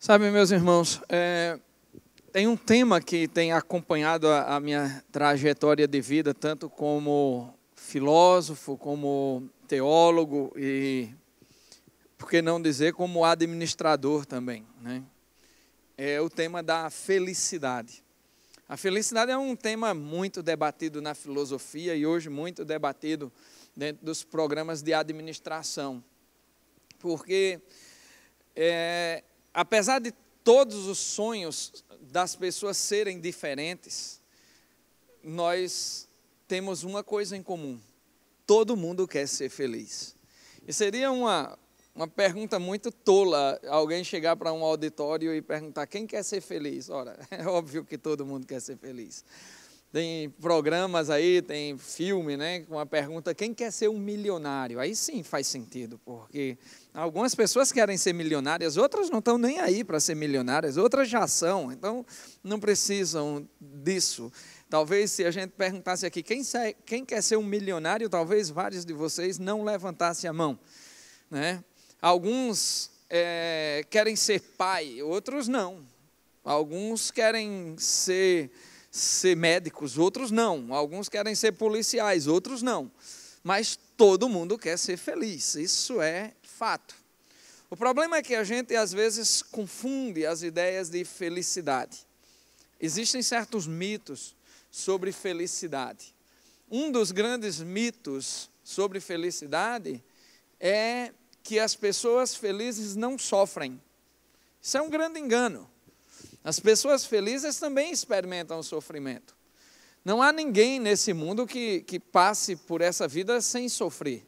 Sabe, meus irmãos, tem um tema que tem acompanhado a minha trajetória de vida, tanto como filósofo, como teólogo e, por que não dizer, como administrador também, né? É o tema da felicidade. A felicidade é um tema muito debatido na filosofia e hoje muito debatido dentro dos programas de administração, porque apesar de todos os sonhos das pessoas serem diferentes, nós temos uma coisa em comum: todo mundo quer ser feliz. E seria uma pergunta muito tola alguém chegar para um auditório e perguntar: quem quer ser feliz? Ora, é óbvio que todo mundo quer ser feliz. Tem programas aí, tem filme, né, com a pergunta: quem quer ser um milionário? Aí sim faz sentido, porque algumas pessoas querem ser milionárias, outras não estão nem aí para ser milionárias, outras já são, então não precisam disso. Talvez se a gente perguntasse aqui, quem quer ser um milionário, talvez vários de vocês não levantassem a mão, né? Alguns querem ser pai, outros não. Alguns querem ser médicos, outros não. Alguns querem ser policiais, outros não. Mas todo mundo quer ser feliz, isso é fato. O problema é que a gente às vezes confunde as ideias de felicidade. Existem certos mitos sobre felicidade. Um dos grandes mitos sobre felicidade é que as pessoas felizes não sofrem. Isso é um grande engano. As pessoas felizes também experimentam o sofrimento. Não há ninguém nesse mundo que passe por essa vida sem sofrer.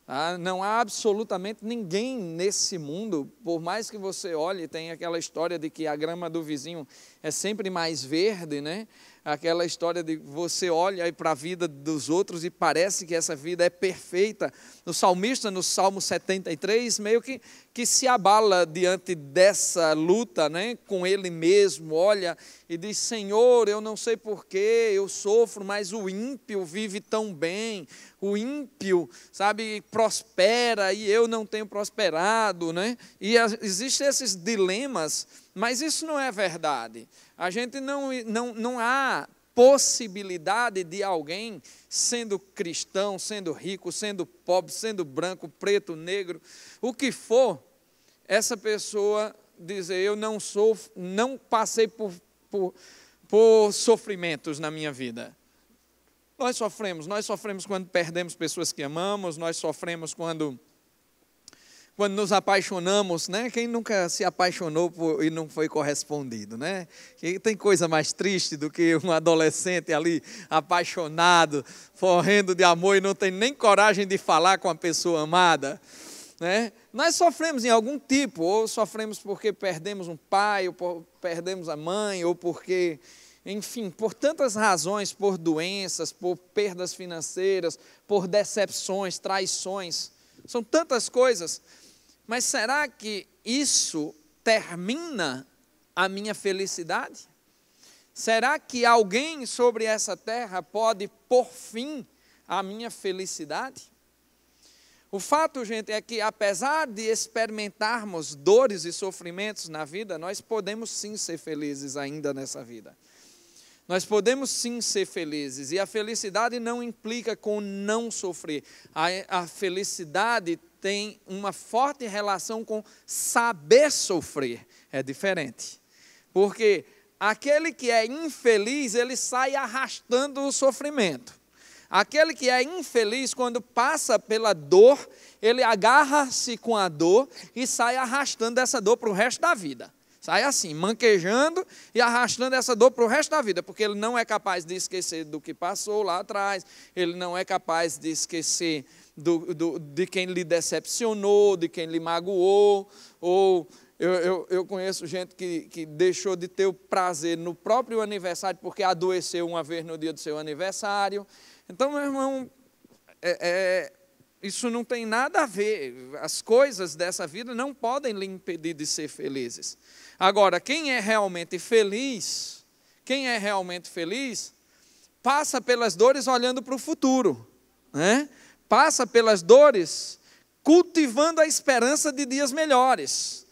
Tá? Não há absolutamente ninguém nesse mundo, por mais que você olhe, tem aquela história de que a grama do vizinho é sempre mais verde, né? Aquela história de você olha para a vida dos outros e parece que essa vida é perfeita. O salmista, no Salmo 73, meio que se abala diante dessa luta, né, com ele mesmo, olha e diz: Senhor, eu não sei porquê, eu sofro, mas o ímpio vive tão bem, o ímpio, sabe, prospera e eu não tenho prosperado, né? E existem esses dilemas, mas isso não é verdade. A gente não há possibilidade de alguém sendo cristão, sendo rico, sendo pobre, sendo branco, preto, negro, o que for, essa pessoa dizer: eu não passei por sofrimentos na minha vida. Nós sofremos quando perdemos pessoas que amamos, nós sofremos quando nos apaixonamos, né? Quem nunca se apaixonou e não foi correspondido, né? Que tem coisa mais triste do que um adolescente ali apaixonado, morrendo de amor e não tem nem coragem de falar com a pessoa amada, né? Nós sofremos em algum tipo, ou sofremos porque perdemos um pai, ou perdemos a mãe, ou porque, enfim, por tantas razões, por doenças, por perdas financeiras, por decepções, traições, são tantas coisas. Mas será que isso termina a minha felicidade? Será que alguém sobre essa terra pode pôr fim à minha felicidade? O fato, gente, é que apesar de experimentarmos dores e sofrimentos na vida, nós podemos sim ser felizes ainda nessa vida. Nós podemos sim ser felizes, e a felicidade não implica com não sofrer. A felicidade tem uma forte relação com saber sofrer. É diferente. Porque aquele que é infeliz, ele sai arrastando o sofrimento. Aquele que é infeliz, quando passa pela dor, ele agarra-se com a dor e sai arrastando essa dor para o resto da vida. Sai assim, manquejando e arrastando essa dor para o resto da vida, porque ele não é capaz de esquecer do que passou lá atrás, ele não é capaz de esquecer de quem lhe decepcionou, de quem lhe magoou, ou eu conheço gente que deixou de ter o prazer no próprio aniversário porque adoeceu uma vez no dia do seu aniversário. Então, meu irmão, isso não tem nada a ver, as coisas dessa vida não podem lhe impedir de ser felizes. Agora, quem é realmente feliz, passa pelas dores olhando para o futuro, né? Passa pelas dores cultivando a esperança de dias melhores,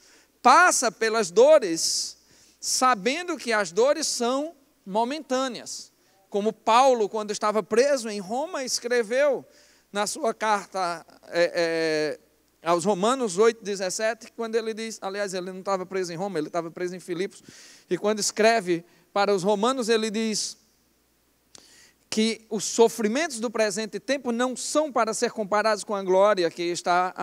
passa pelas dores, sabendo que as dores são momentâneas. Como Paulo, quando estava preso em Roma, escreveu na sua carta aos Romanos 8,17, quando ele diz, aliás, ele não estava preso em Roma, ele estava preso em Filipos, e quando escreve para os romanos, ele diz que os sofrimentos do presente tempo não são para ser comparados com a glória que está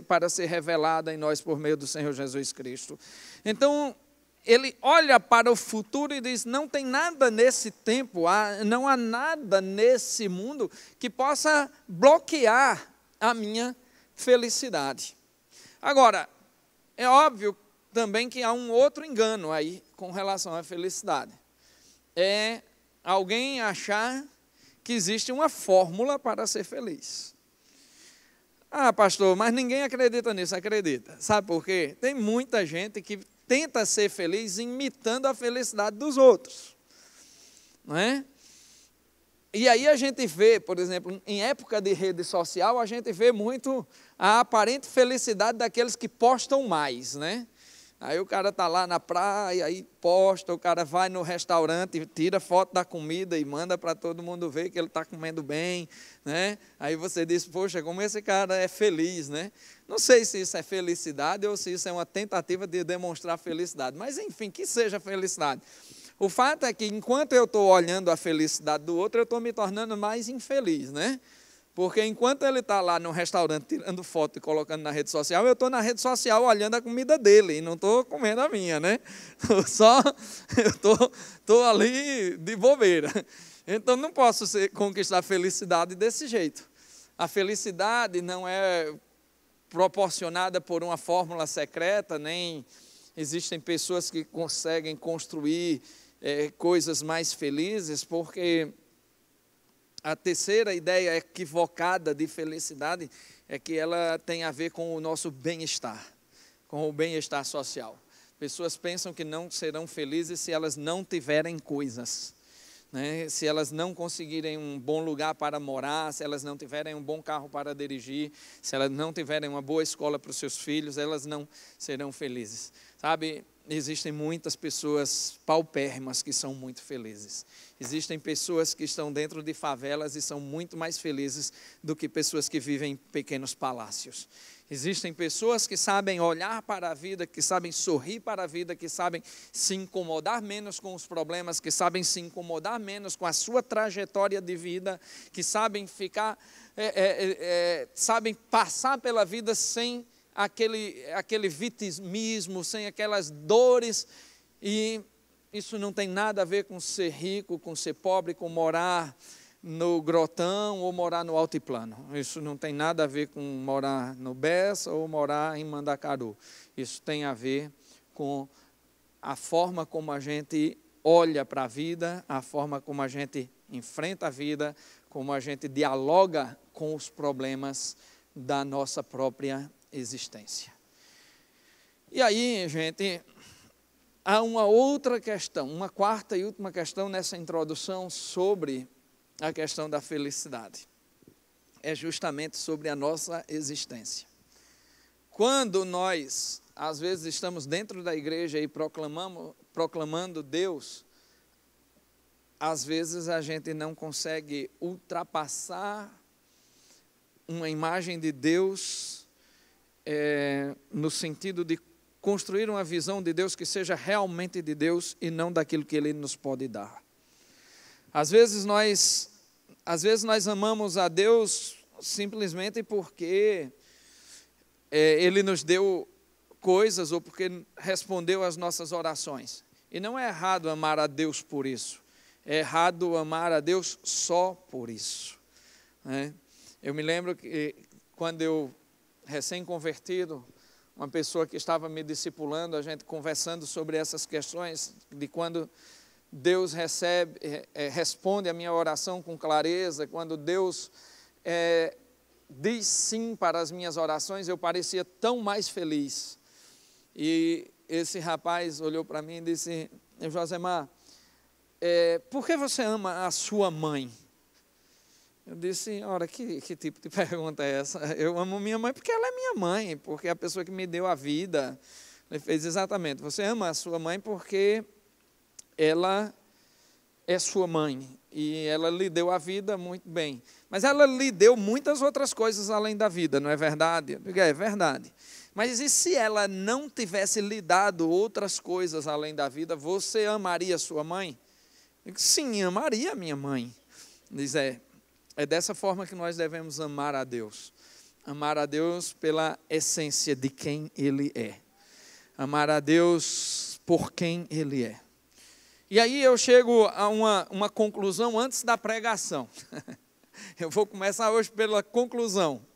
para ser revelada em nós por meio do Senhor Jesus Cristo. Então, ele olha para o futuro e diz, não tem nada nesse tempo, não há nada nesse mundo que possa bloquear a minha felicidade. Agora, é óbvio também que há um outro engano aí com relação à felicidade. É alguém achar que existe uma fórmula para ser feliz. Ah, pastor, mas ninguém acredita nisso. Acredita. Sabe por quê? Tem muita gente que tenta ser feliz imitando a felicidade dos outros. Não é? E aí a gente vê, por exemplo, em época de rede social, a gente vê muito a aparente felicidade daqueles que postam mais, né? Aí o cara está lá na praia, aí posta, o cara vai no restaurante, tira foto da comida e manda para todo mundo ver que ele está comendo bem, né? Aí você diz, poxa, como esse cara é feliz, né? Não sei se isso é felicidade ou se isso é uma tentativa de demonstrar felicidade, mas enfim, que seja felicidade. O fato é que enquanto eu estou olhando a felicidade do outro, eu estou me tornando mais infeliz, né? Porque enquanto ele está lá no restaurante tirando foto e colocando na rede social, eu estou na rede social olhando a comida dele e não estou comendo a minha, né? Eu estou ali de bobeira. Então não posso conquistar a felicidade desse jeito. A felicidade não é proporcionada por uma fórmula secreta, nem existem pessoas que conseguem construir coisas mais felizes, porque a terceira ideia equivocada de felicidade é que ela tem a ver com o nosso bem-estar, com o bem-estar social. Pessoas pensam que não serão felizes se elas não tiverem coisas, né? Se elas não conseguirem um bom lugar para morar, se elas não tiverem um bom carro para dirigir, se elas não tiverem uma boa escola para os seus filhos, elas não serão felizes. Sabe, existem muitas pessoas paupérrimas que são muito felizes. Existem pessoas que estão dentro de favelas e são muito mais felizes do que pessoas que vivem em pequenos palácios. Existem pessoas que sabem olhar para a vida, que sabem sorrir para a vida, que sabem se incomodar menos com os problemas, que sabem se incomodar menos com a sua trajetória de vida, que sabem sabem passar pela vida sem aquele vitimismo, sem aquelas dores, e isso não tem nada a ver com ser rico, com ser pobre, com morar no grotão ou morar no altiplano. Isso não tem nada a ver com morar no Bessa ou morar em Mandacaru. Isso tem a ver com a forma como a gente olha para a vida, a forma como a gente enfrenta a vida, como a gente dialoga com os problemas da nossa própria existência. E aí, gente, há uma outra questão, uma quarta e última questão nessa introdução sobre a questão da felicidade. É justamente sobre a nossa existência. Quando nós, às vezes, estamos dentro da igreja e proclamando Deus, às vezes a gente não consegue ultrapassar uma imagem de Deus no sentido de construir uma visão de Deus que seja realmente de Deus e não daquilo que Ele nos pode dar. Às vezes nós amamos a Deus simplesmente porque Ele nos deu coisas ou porque respondeu às nossas orações. E não é errado amar a Deus por isso. É errado amar a Deus só por isso, né? Eu me lembro que quando eu, recém-convertido, uma pessoa que estava me discipulando, a gente conversando sobre essas questões, de quando Deus responde a minha oração com clareza, quando Deus diz sim para as minhas orações, eu parecia tão mais feliz. E esse rapaz olhou para mim e disse: Josemar, por que você ama a sua mãe? Eu disse: ora, que tipo de pergunta é essa? Eu amo minha mãe porque ela é minha mãe, porque é a pessoa que me deu a vida, Ele fez exatamente. Você ama a sua mãe porque ela é sua mãe e ela lhe deu a vida muito bem. Mas ela lhe deu muitas outras coisas além da vida, não é verdade? Eu digo, é verdade. Mas e se ela não tivesse lhe dado outras coisas além da vida, você amaria sua mãe? Eu digo, sim, amaria a minha mãe. Diz, é dessa forma que nós devemos amar a Deus. Amar a Deus pela essência de quem Ele é. Amar a Deus por quem Ele é. E aí eu chego a uma conclusão antes da pregação. Eu vou começar hoje pela conclusão.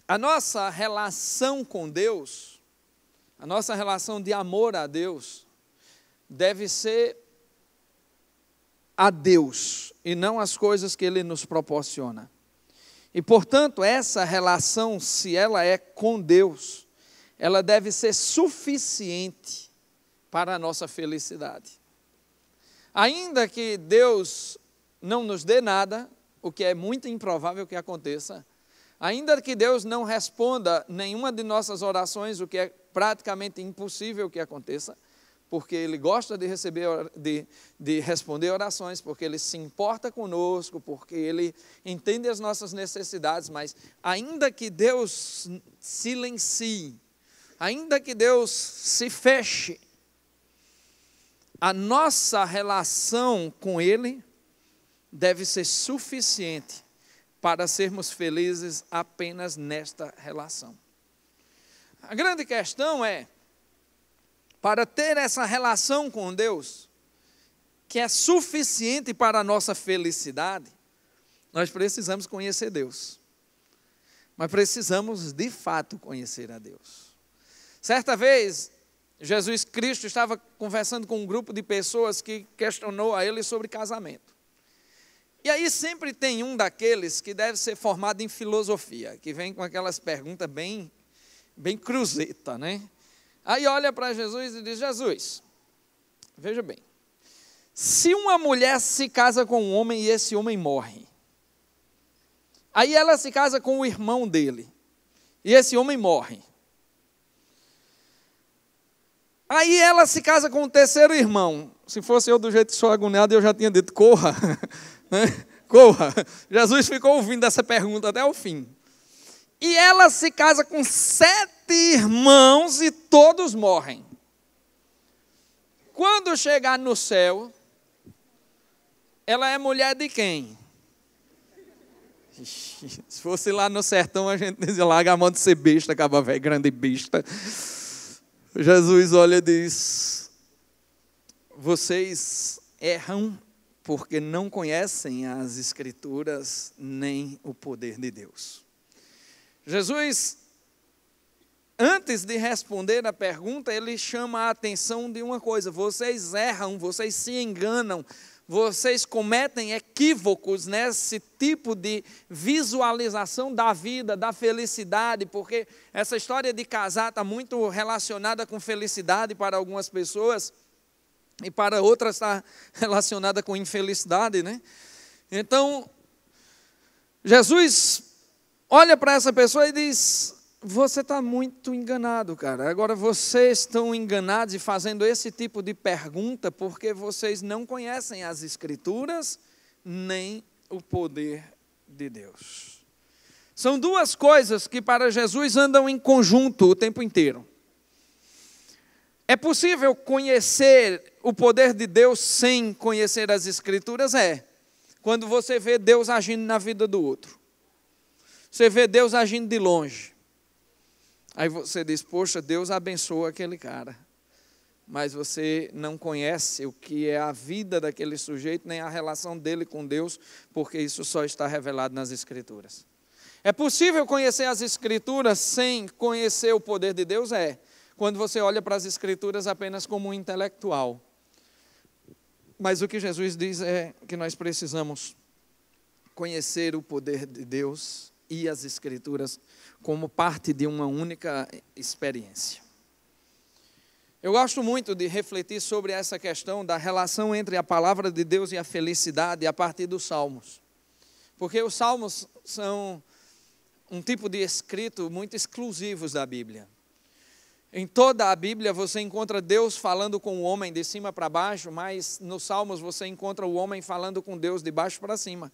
A nossa relação com Deus, a nossa relação de amor a Deus, deve ser a Deus e não as coisas que Ele nos proporciona. E, portanto, essa relação, se ela é com Deus, ela deve ser suficiente para a nossa felicidade. Ainda que Deus não nos dê nada, o que é muito improvável que aconteça, ainda que Deus não responda nenhuma de nossas orações, o que é praticamente impossível que aconteça, porque Ele gosta de responder orações, porque Ele se importa conosco, porque Ele entende as nossas necessidades, mas ainda que Deus silencie, ainda que Deus se feche, a nossa relação com Ele deve ser suficiente para sermos felizes apenas nesta relação. A grande questão é, para ter essa relação com Deus, que é suficiente para a nossa felicidade, nós precisamos conhecer Deus. Mas precisamos, de fato, conhecer a Deus. Certa vez, Jesus Cristo estava conversando com um grupo de pessoas que questionou a Ele sobre casamento. E aí sempre tem um daqueles que deve ser formado em filosofia, que vem com aquelas perguntas bem cruzeta, né? Aí olha para Jesus e diz, Jesus, veja bem, se uma mulher se casa com um homem e esse homem morre, aí ela se casa com o irmão dele, e esse homem morre. Aí ela se casa com o terceiro irmão. Se fosse eu do jeito que sou agoniado, eu já tinha dito, corra, né? Corra. Jesus ficou ouvindo essa pergunta até o fim. E ela se casa com 7 irmãos e todos morrem. Quando chegar no céu, ela é mulher de quem? Se fosse lá no sertão, a gente dizia, larga a mão de ser besta, acaba velho, grande besta. Jesus olha e diz, vocês erram porque não conhecem as Escrituras nem o poder de Deus. Jesus, antes de responder a pergunta, ele chama a atenção de uma coisa, vocês erram, vocês se enganam, vocês cometem equívocos nesse tipo de visualização da vida, da felicidade, porque essa história de casar está muito relacionada com felicidade para algumas pessoas, e para outras está relacionada com infelicidade, né? Então, Jesus olha para essa pessoa e diz, você está muito enganado, cara. Agora, vocês estão enganados e fazendo esse tipo de pergunta porque vocês não conhecem as Escrituras nem o poder de Deus. São duas coisas que para Jesus andam em conjunto o tempo inteiro. É possível conhecer o poder de Deus sem conhecer as Escrituras? Quando você vê Deus agindo na vida do outro. Você vê Deus agindo de longe. Aí você diz, poxa, Deus abençoa aquele cara. Mas você não conhece o que é a vida daquele sujeito, nem a relação dele com Deus, porque isso só está revelado nas Escrituras. É possível conhecer as Escrituras sem conhecer o poder de Deus? Quando você olha para as Escrituras apenas como um intelectual. Mas o que Jesus diz é que nós precisamos conhecer o poder de Deus e as Escrituras como parte de uma única experiência. Eu gosto muito de refletir sobre essa questão da relação entre a palavra de Deus e a felicidade a partir dos Salmos. Porque os Salmos são um tipo de escrito muito exclusivos da Bíblia. Em toda a Bíblia você encontra Deus falando com o homem de cima para baixo, mas nos Salmos você encontra o homem falando com Deus de baixo para cima.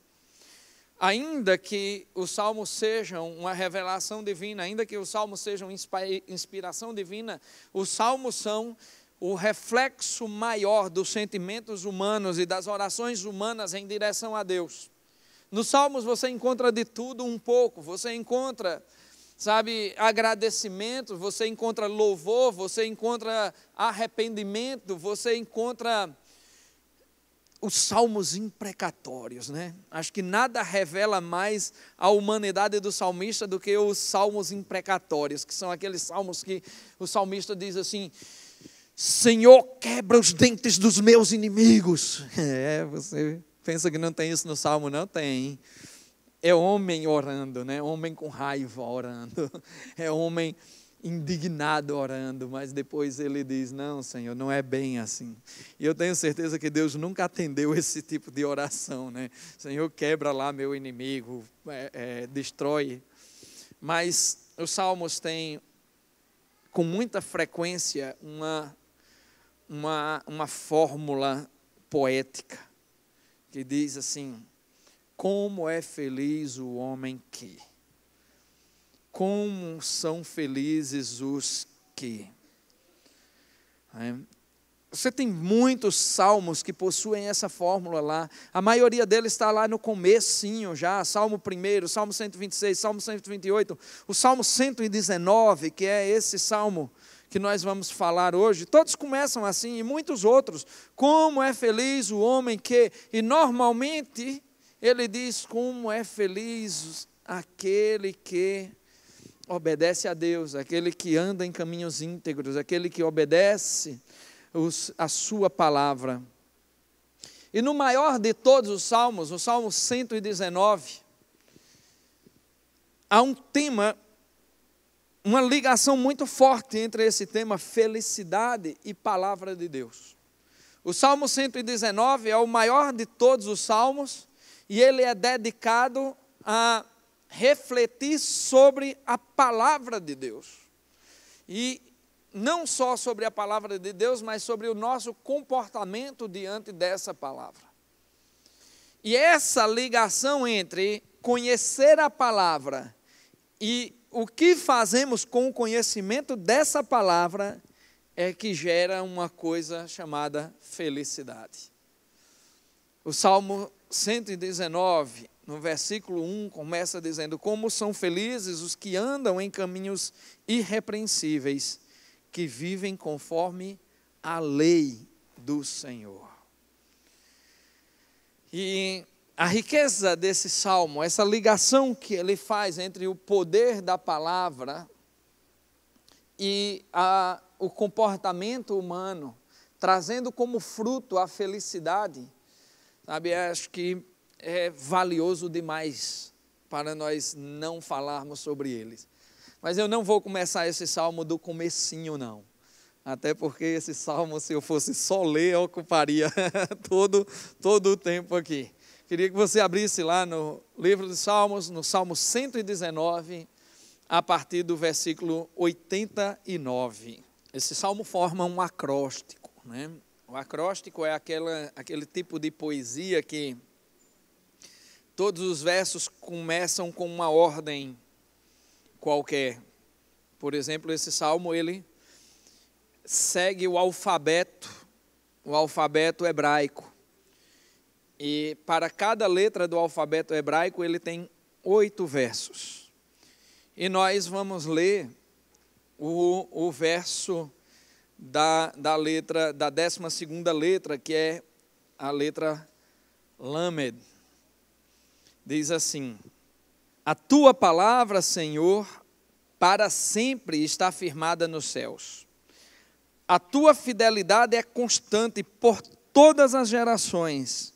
Ainda que os Salmos sejam uma revelação divina, ainda que os Salmos sejam inspiração divina, os Salmos são o reflexo maior dos sentimentos humanos e das orações humanas em direção a Deus. Nos Salmos você encontra de tudo um pouco, você encontra, agradecimento, você encontra louvor, você encontra arrependimento, você encontra os salmos imprecatórios, né? Acho que nada revela mais a humanidade do salmista do que os salmos imprecatórios, que são aqueles salmos que o salmista diz assim: Senhor, quebra os dentes dos meus inimigos. Você pensa que não tem isso no salmo? Não tem. É homem orando, né? Homem com raiva orando, é homem indignado orando, mas depois ele diz: não, Senhor, não é bem assim. E eu tenho certeza que Deus nunca atendeu esse tipo de oração, né? Senhor, quebra lá meu inimigo, destrói. Mas os salmos têm, com muita frequência, uma fórmula poética, que diz assim: como é feliz o homem que... Como são felizes os que... Você tem muitos salmos que possuem essa fórmula lá. A maioria deles está lá no comecinho já. Salmo 1, Salmo 126, Salmo 128, o Salmo 119, que é esse salmo que nós vamos falar hoje. Todos começam assim, e muitos outros. Como é feliz o homem que... E normalmente ele diz: como é feliz aquele que obedece a Deus, aquele que anda em caminhos íntegros, aquele que obedece a sua palavra. E no maior de todos os salmos, o Salmo 119, há um tema, uma ligação muito forte entre esse tema, felicidade e palavra de Deus. O Salmo 119 é o maior de todos os salmos, e ele é dedicado a refletir sobre a palavra de Deus. E não só sobre a palavra de Deus, mas sobre o nosso comportamento diante dessa palavra. E essa ligação entre conhecer a palavra e o que fazemos com o conhecimento dessa palavra é que gera uma coisa chamada felicidade. O Salmo 119, no versículo 1, começa dizendo: como são felizes os que andam em caminhos irrepreensíveis, que vivem conforme a lei do Senhor. E a riqueza desse salmo, essa ligação que ele faz entre o poder da palavra e o comportamento humano, trazendo como fruto a felicidade, acho que é valioso demais para nós não falarmos sobre eles. Mas eu não vou começar esse salmo do comecinho, não. Até porque esse salmo, se eu fosse só ler, ocuparia todo o tempo aqui. Queria que você abrisse lá no livro dos Salmos, no Salmo 119, a partir do versículo 89. Esse salmo forma um acróstico, né? O acróstico é aquele tipo de poesia que todos os versos começam com uma ordem qualquer. Por exemplo, esse salmo, ele segue o alfabeto hebraico. E para cada letra do alfabeto hebraico, ele tem 8 versos. E nós vamos ler o verso da 12ª letra, que é a letra Lamed. Diz assim: a tua palavra, Senhor, para sempre está firmada nos céus. A tua fidelidade é constante por todas as gerações.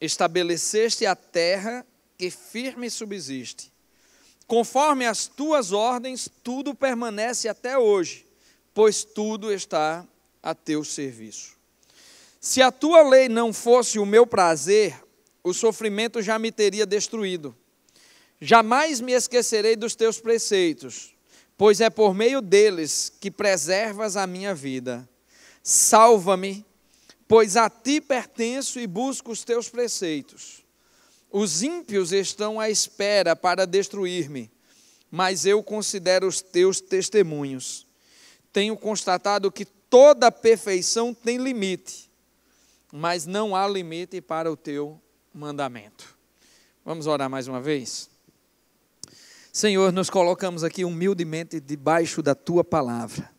Estabeleceste a terra que firme subsiste. Conforme as tuas ordens, tudo permanece até hoje, pois tudo está a teu serviço. Se a tua lei não fosse o meu prazer, o sofrimento já me teria destruído. Jamais me esquecerei dos teus preceitos, pois é por meio deles que preservas a minha vida. Salva-me, pois a ti pertenço e busco os teus preceitos. Os ímpios estão à espera para destruir-me, mas eu considero os teus testemunhos. Tenho constatado que toda perfeição tem limite, mas não há limite para o teu mandamento. Vamos orar mais uma vez? Senhor, nos colocamos aqui humildemente debaixo da tua palavra.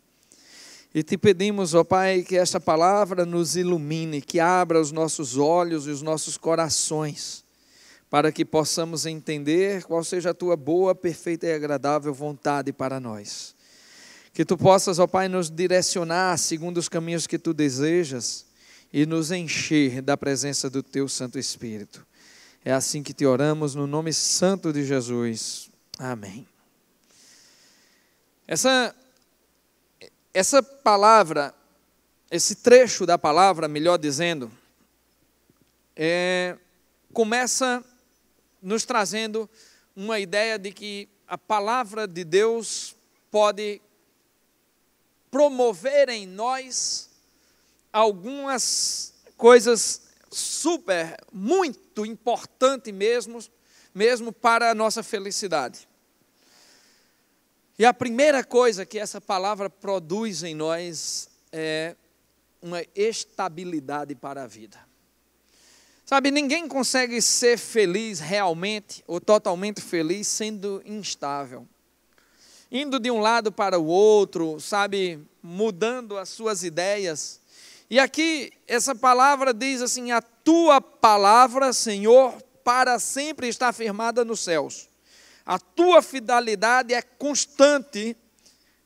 E te pedimos, ó Pai, que esta palavra nos ilumine, que abra os nossos olhos e os nossos corações, para que possamos entender qual seja a tua boa, perfeita e agradável vontade para nós. Que tu possas, ó Pai, nos direcionar segundo os caminhos que tu desejas e nos encher da presença do teu Santo Espírito. É assim que te oramos, no nome santo de Jesus. Amém. Essa palavra, esse trecho da palavra, melhor dizendo, começa nos trazendo uma ideia de que a palavra de Deus pode promover em nós algumas coisas muito importantes mesmo para a nossa felicidade. E a primeira coisa que essa palavra produz em nós é uma estabilidade para a vida. Sabe, ninguém consegue ser feliz realmente ou totalmente feliz sendo instável. Indo de um lado para o outro, sabe, mudando as suas ideias. E aqui essa palavra diz assim: a tua palavra, Senhor, para sempre está firmada nos céus. A tua fidelidade é constante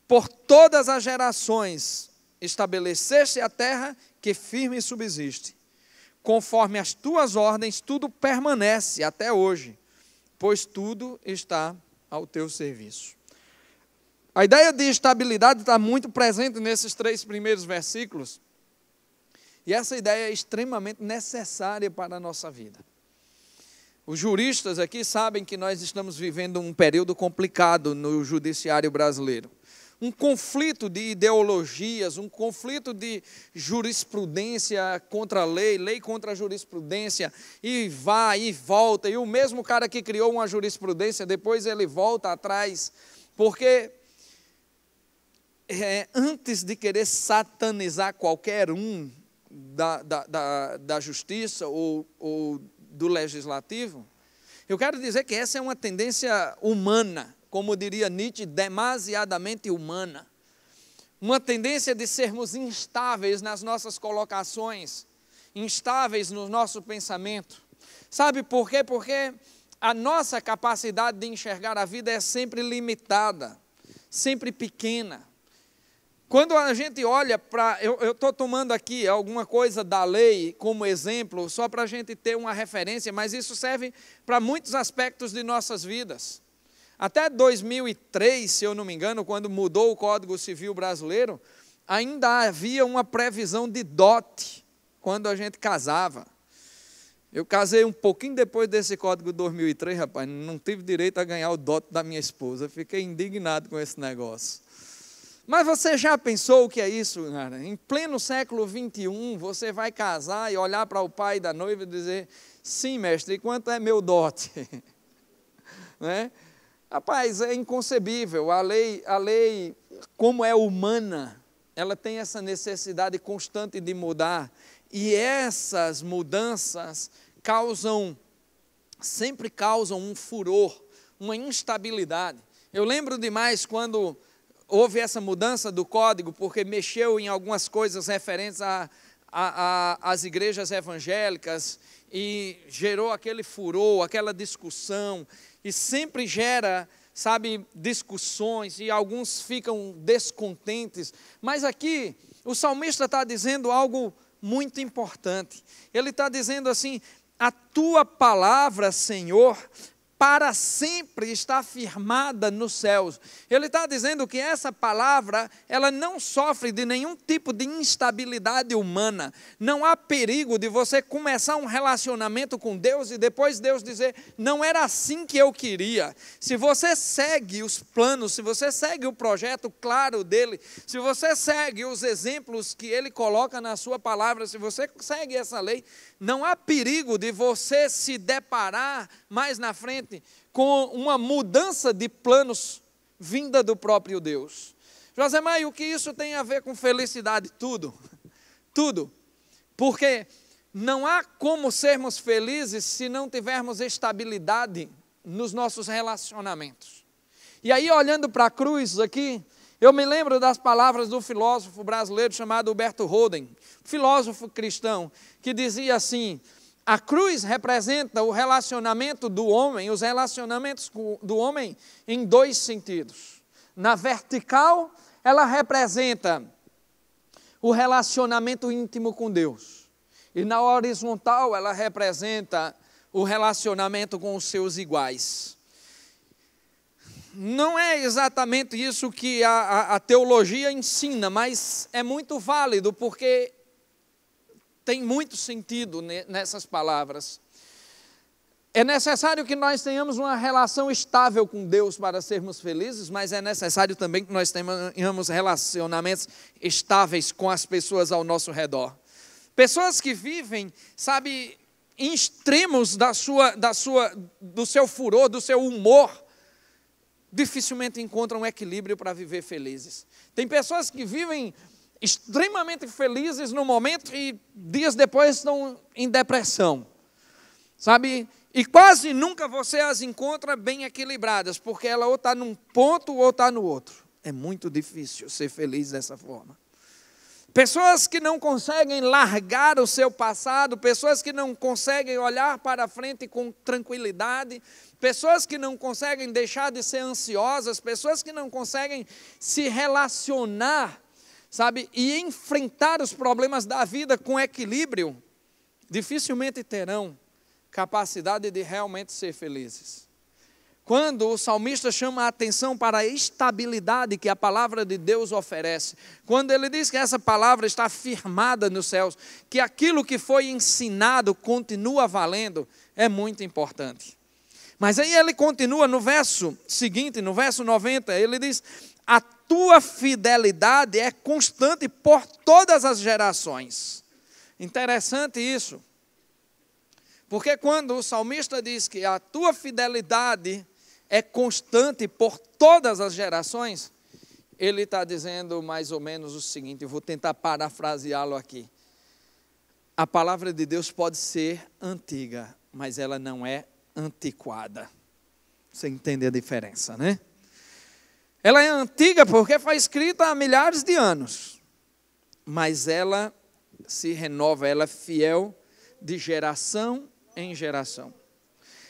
por todas as gerações. Estabeleceste a terra que firme subsiste. Conforme as tuas ordens, tudo permanece até hoje, pois tudo está ao teu serviço. A ideia de estabilidade está muito presente nesses 3 primeiros versículos. E essa ideia é extremamente necessária para a nossa vida. Os juristas aqui sabem que nós estamos vivendo um período complicado no judiciário brasileiro. Um conflito de ideologias, um conflito de jurisprudência contra a lei, lei contra a jurisprudência, e vai e volta. E o mesmo cara que criou uma jurisprudência, depois ele volta atrás, porque antes de querer satanizar qualquer um da justiça ou do legislativo, eu quero dizer que essa é uma tendência humana, como diria Nietzsche, demasiadamente humana. Uma tendência de sermos instáveis nas nossas colocações, instáveis no nosso pensamento. Sabe por quê? Porque a nossa capacidade de enxergar a vida é sempre limitada, sempre pequena. Quando a gente olha para... Eu estou tomando aqui alguma coisa da lei como exemplo, só para a gente ter uma referência, mas isso serve para muitos aspectos de nossas vidas. Até 2003, se eu não me engano, quando mudou o Código Civil brasileiro, ainda havia uma previsão de dote quando a gente casava. Eu casei um pouquinho depois desse Código de 2003, rapaz, não tive direito a ganhar o dote da minha esposa. Fiquei indignado com esse negócio. Mas você já pensou o que é isso, cara? Em pleno século XXI, você vai casar e olhar para o pai da noiva e dizer: sim, mestre, e quanto é meu dote? Né? Rapaz, é inconcebível. A lei, como é humana, ela tem essa necessidade constante de mudar. E essas mudanças sempre causam um furor, uma instabilidade. Eu lembro demais quando houve essa mudança do código, porque mexeu em algumas coisas referentes às igrejas evangélicas e gerou aquele furor, aquela discussão, e sempre gera, sabe, discussões, e alguns ficam descontentes. Mas aqui o salmista está dizendo algo muito importante. Ele está dizendo assim: a tua palavra, Senhor, para sempre está firmada nos céus. Ele está dizendo que essa palavra, ela não sofre de nenhum tipo de instabilidade humana. Não há perigo de você começar um relacionamento com Deus e depois Deus dizer, não era assim que eu queria. Se você segue os planos, se você segue o projeto claro dele, se você segue os exemplos que ele coloca na sua palavra, se você segue essa lei, não há perigo de você se deparar mais na frente com uma mudança de planos vinda do próprio Deus. Josemar, e o que isso tem a ver com felicidade? Tudo, tudo. Porque não há como sermos felizes se não tivermos estabilidade nos nossos relacionamentos. E aí, olhando para a cruz aqui, eu me lembro das palavras do filósofo brasileiro chamado Humberto Roden, filósofo cristão, que dizia assim: a cruz representa o relacionamento do homem, os relacionamentos do homem em dois sentidos. Na vertical, ela representa o relacionamento íntimo com Deus. E na horizontal, ela representa o relacionamento com os seus iguais. Não é exatamente isso que a teologia ensina, mas é muito válido, porque tem muito sentido nessas palavras. É necessário que nós tenhamos uma relação estável com Deus para sermos felizes, mas é necessário também que nós tenhamos relacionamentos estáveis com as pessoas ao nosso redor. Pessoas que vivem, sabe, em extremos do seu furor, do seu humor, dificilmente encontram um equilíbrio para viver felizes. Tem pessoas que vivem extremamente felizes no momento e dias depois estão em depressão, sabe? E quase nunca você as encontra bem equilibradas, porque ela ou está num ponto ou está no outro. É muito difícil ser feliz dessa forma. Pessoas que não conseguem largar o seu passado, pessoas que não conseguem olhar para frente com tranquilidade, pessoas que não conseguem deixar de ser ansiosas, pessoas que não conseguem se relacionar, sabe, e enfrentar os problemas da vida com equilíbrio, dificilmente terão capacidade de realmente ser felizes. Quando o salmista chama a atenção para a estabilidade que a palavra de Deus oferece, quando ele diz que essa palavra está firmada nos céus, que aquilo que foi ensinado continua valendo, é muito importante. Mas aí ele continua no verso seguinte, no verso 90, ele diz: a tua fidelidade é constante por todas as gerações. Interessante isso. Porque quando o salmista diz que a tua fidelidade é constante por todas as gerações, ele está dizendo mais ou menos o seguinte, eu vou tentar parafraseá-lo aqui. A palavra de Deus pode ser antiga, mas ela não é antiquada. Você entende a diferença, né? Ela é antiga porque foi escrita há milhares de anos, mas ela se renova, ela é fiel de geração em geração.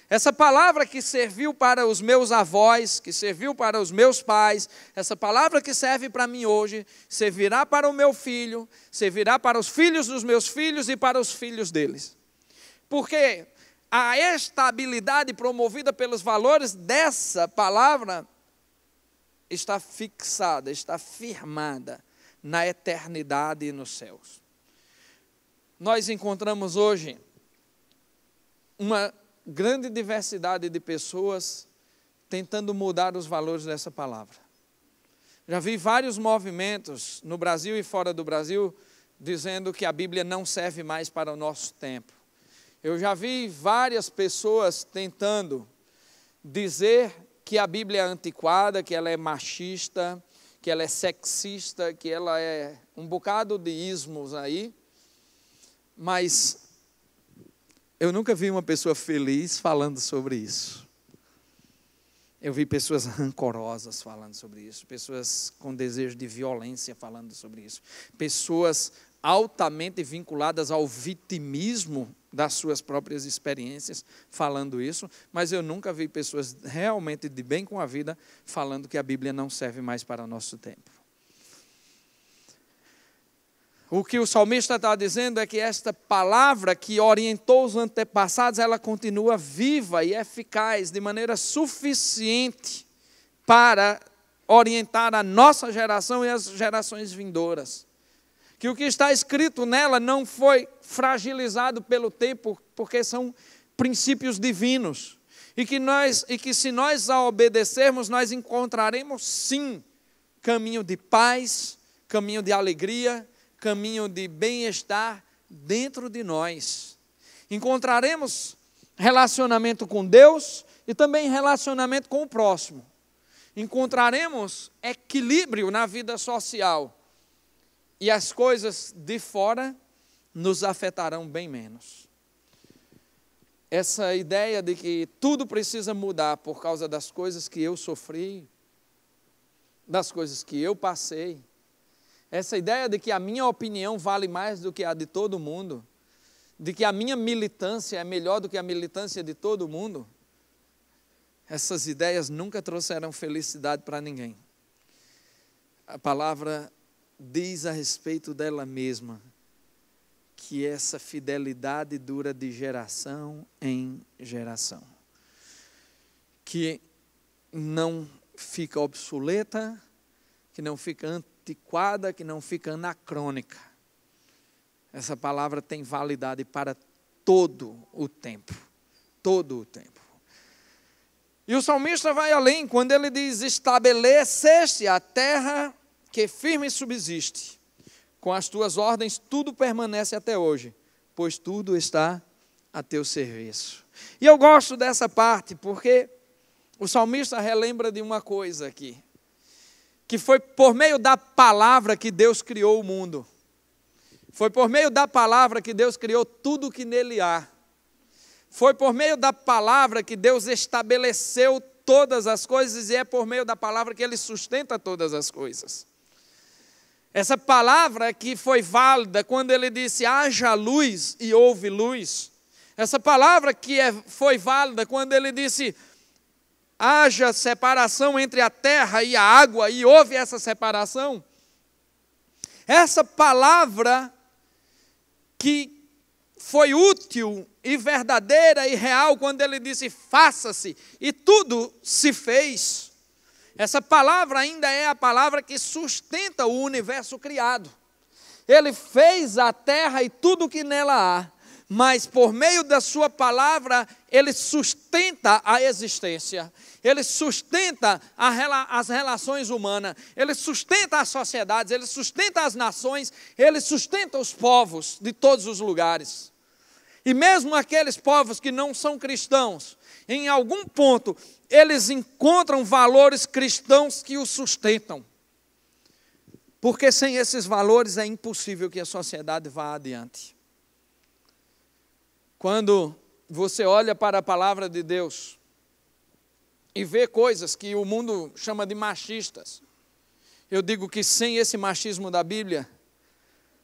Essa palavra que serviu para os meus avós, que serviu para os meus pais, essa palavra que serve para mim hoje, servirá para o meu filho, servirá para os filhos dos meus filhos e para os filhos deles. Porque a estabilidade promovida pelos valores dessa palavra está fixada, está firmada na eternidade e nos céus. Nós encontramos hoje uma grande diversidade de pessoas tentando mudar os valores dessa palavra. Já vi vários movimentos no Brasil e fora do Brasil dizendo que a Bíblia não serve mais para o nosso tempo. Eu já vi várias pessoas tentando dizer que a Bíblia é antiquada, que ela é machista, que ela é sexista, que ela é um bocado de ismos aí, mas eu nunca vi uma pessoa feliz falando sobre isso. Eu vi pessoas rancorosas falando sobre isso, pessoas com desejo de violência falando sobre isso, pessoas altamente vinculadas ao vitimismo das suas próprias experiências falando isso, mas eu nunca vi pessoas realmente de bem com a vida falando que a Bíblia não serve mais para o nosso tempo. O que o salmista está dizendo é que esta palavra que orientou os antepassados, ela continua viva e eficaz de maneira suficiente para orientar a nossa geração e as gerações vindouras. Que o que está escrito nela não foi fragilizado pelo tempo, porque são princípios divinos. E que se nós a obedecermos, nós encontraremos sim caminho de paz, caminho de alegria, caminho de bem-estar dentro de nós. Encontraremos relacionamento com Deus e também relacionamento com o próximo. Encontraremos equilíbrio na vida social. E as coisas de fora nos afetarão bem menos. Essa ideia de que tudo precisa mudar por causa das coisas que eu sofri, das coisas que eu passei, essa ideia de que a minha opinião vale mais do que a de todo mundo, de que a minha militância é melhor do que a militância de todo mundo, essas ideias nunca trouxeram felicidade para ninguém. A palavra diz a respeito dela mesma que essa fidelidade dura de geração em geração, que não fica obsoleta, que não fica antiquada, que não fica anacrônica. Essa palavra tem validade para todo o tempo, todo o tempo. E o salmista vai além, quando ele diz: estabeleceste a terra que firme subsiste, com as tuas ordens tudo permanece até hoje, pois tudo está a teu serviço. E eu gosto dessa parte, porque o salmista relembra de uma coisa aqui, que foi por meio da palavra que Deus criou o mundo. Foi por meio da palavra que Deus criou tudo que nele há. Foi por meio da palavra que Deus estabeleceu todas as coisas, e é por meio da palavra que Ele sustenta todas as coisas. Essa palavra que foi válida quando Ele disse: haja luz e houve luz. Essa palavra que foi válida quando Ele disse: haja separação entre a terra e a água, e houve essa separação. Essa palavra que foi útil e verdadeira e real quando Ele disse: faça-se, e tudo se fez. Essa palavra ainda é a palavra que sustenta o universo criado. Ele fez a terra e tudo que nela há, mas por meio da sua palavra, Ele sustenta a existência. Ele sustenta as relações humanas, Ele sustenta as sociedades, Ele sustenta as nações, Ele sustenta os povos de todos os lugares. E mesmo aqueles povos que não são cristãos, em algum ponto, eles encontram valores cristãos que o sustentam. Porque sem esses valores é impossível que a sociedade vá adiante. Quando você olha para a palavra de Deus e vê coisas que o mundo chama de machistas, eu digo que sem esse machismo da Bíblia,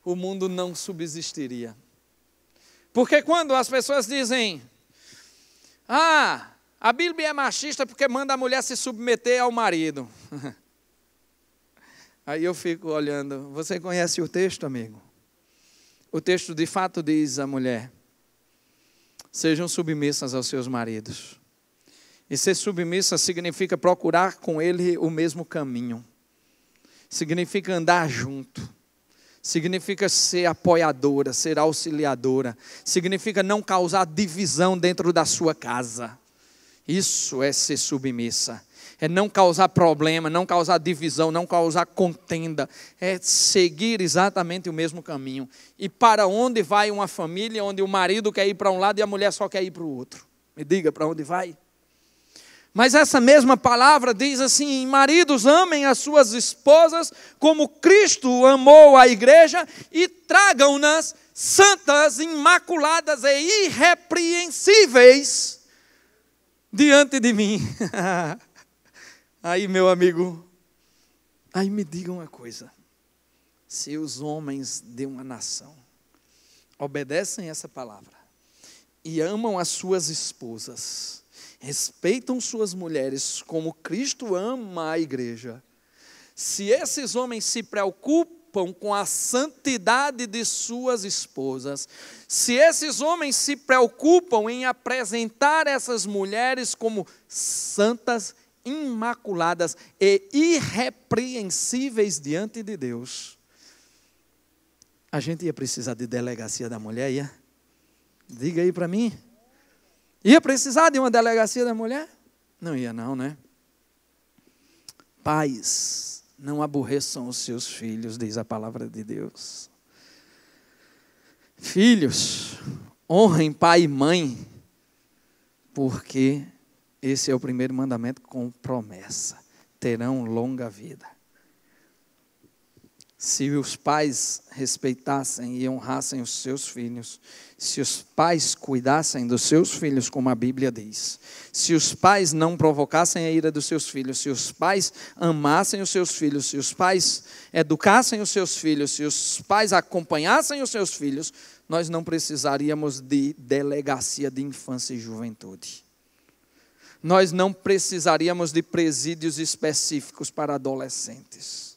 o mundo não subsistiria. Porque quando as pessoas dizem: a Bíblia é machista porque manda a mulher se submeter ao marido. Aí eu fico olhando. Você conhece o texto, amigo? O texto de fato diz à mulher: sejam submissas aos seus maridos. E ser submissa significa procurar com ele o mesmo caminho. Significa andar junto. Significa ser apoiadora, ser auxiliadora. Significa não causar divisão dentro da sua casa. Isso é ser submissa. É não causar problema, não causar divisão, não causar contenda. É seguir exatamente o mesmo caminho. E para onde vai uma família onde o marido quer ir para um lado e a mulher só quer ir para o outro? Me diga para onde vai. Mas essa mesma palavra diz assim: maridos, amem as suas esposas como Cristo amou a igreja e tragam-nas santas, imaculadas e irrepreensíveis diante de mim. Aí, meu amigo, aí me diga uma coisa: se os homens de uma nação obedecem essa palavra e amam as suas esposas, respeitam suas mulheres como Cristo ama a igreja, se esses homens se preocupam preocupam com a santidade de suas esposas, se esses homens se preocupam em apresentar essas mulheres como santas, imaculadas e irrepreensíveis diante de Deus, a gente ia precisar de delegacia da mulher, ia? Diga aí para mim. Ia precisar de uma delegacia da mulher? Não ia não, né? Pais, não aborreçam os seus filhos, diz a palavra de Deus. Filhos, honrem pai e mãe, porque esse é o primeiro mandamento com promessa: terão longa vida. Se os pais respeitassem e honrassem os seus filhos, se os pais cuidassem dos seus filhos, como a Bíblia diz, se os pais não provocassem a ira dos seus filhos, se os pais amassem os seus filhos, se os pais educassem os seus filhos, se os pais acompanhassem os seus filhos, nós não precisaríamos de delegacia de infância e juventude. Nós não precisaríamos de presídios específicos para adolescentes.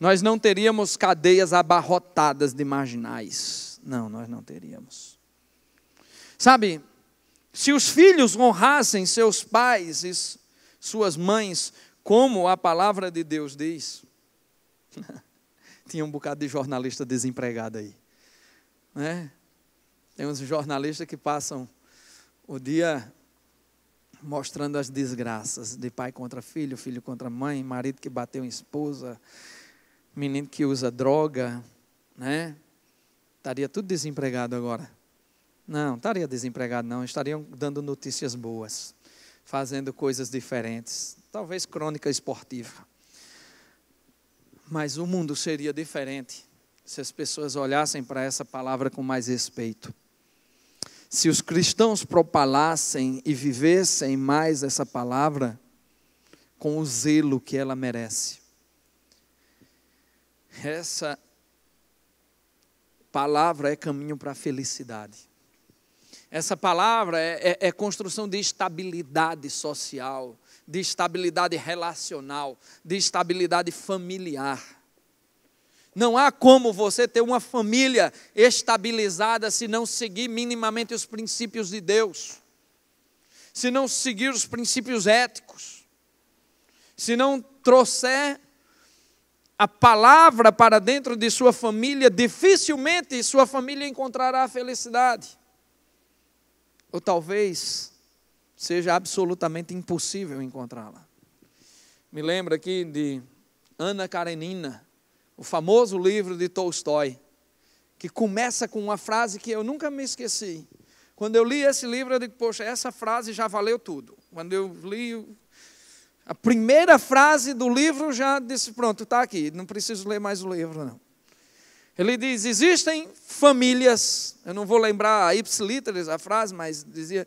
Nós não teríamos cadeias abarrotadas de marginais. Não, nós não teríamos. Sabe, se os filhos honrassem seus pais e suas mães, como a palavra de Deus diz, tinha um bocado de jornalista desempregado aí, né? Tem uns jornalistas que passam o dia mostrando as desgraças de pai contra filho, filho contra mãe, marido que bateu em esposa, menino que usa droga, né? Estaria tudo desempregado agora. Não, estaria desempregado não, estariam dando notícias boas, fazendo coisas diferentes, talvez crônica esportiva. Mas o mundo seria diferente se as pessoas olhassem para essa palavra com mais respeito. Se os cristãos propalassem e vivessem mais essa palavra com o zelo que ela merece. Essa palavra é caminho para a felicidade. Essa palavra é construção de estabilidade social, de estabilidade relacional, de estabilidade familiar. Não há como você ter uma família estabilizada se não seguir minimamente os princípios de Deus, se não seguir os princípios éticos, se não trouxer a palavra para dentro de sua família, dificilmente sua família encontrará a felicidade. Ou talvez seja absolutamente impossível encontrá-la. Me lembro aqui de Ana Karenina, o famoso livro de Tolstói, que começa com uma frase que eu nunca me esqueci. Quando eu li esse livro, eu digo, poxa, essa frase já valeu tudo. Quando eu li a primeira frase do livro, já disse, pronto, está aqui, não preciso ler mais o livro, não. Ele diz, existem famílias, eu não vou lembrar ipsiliteris a frase, mas dizia,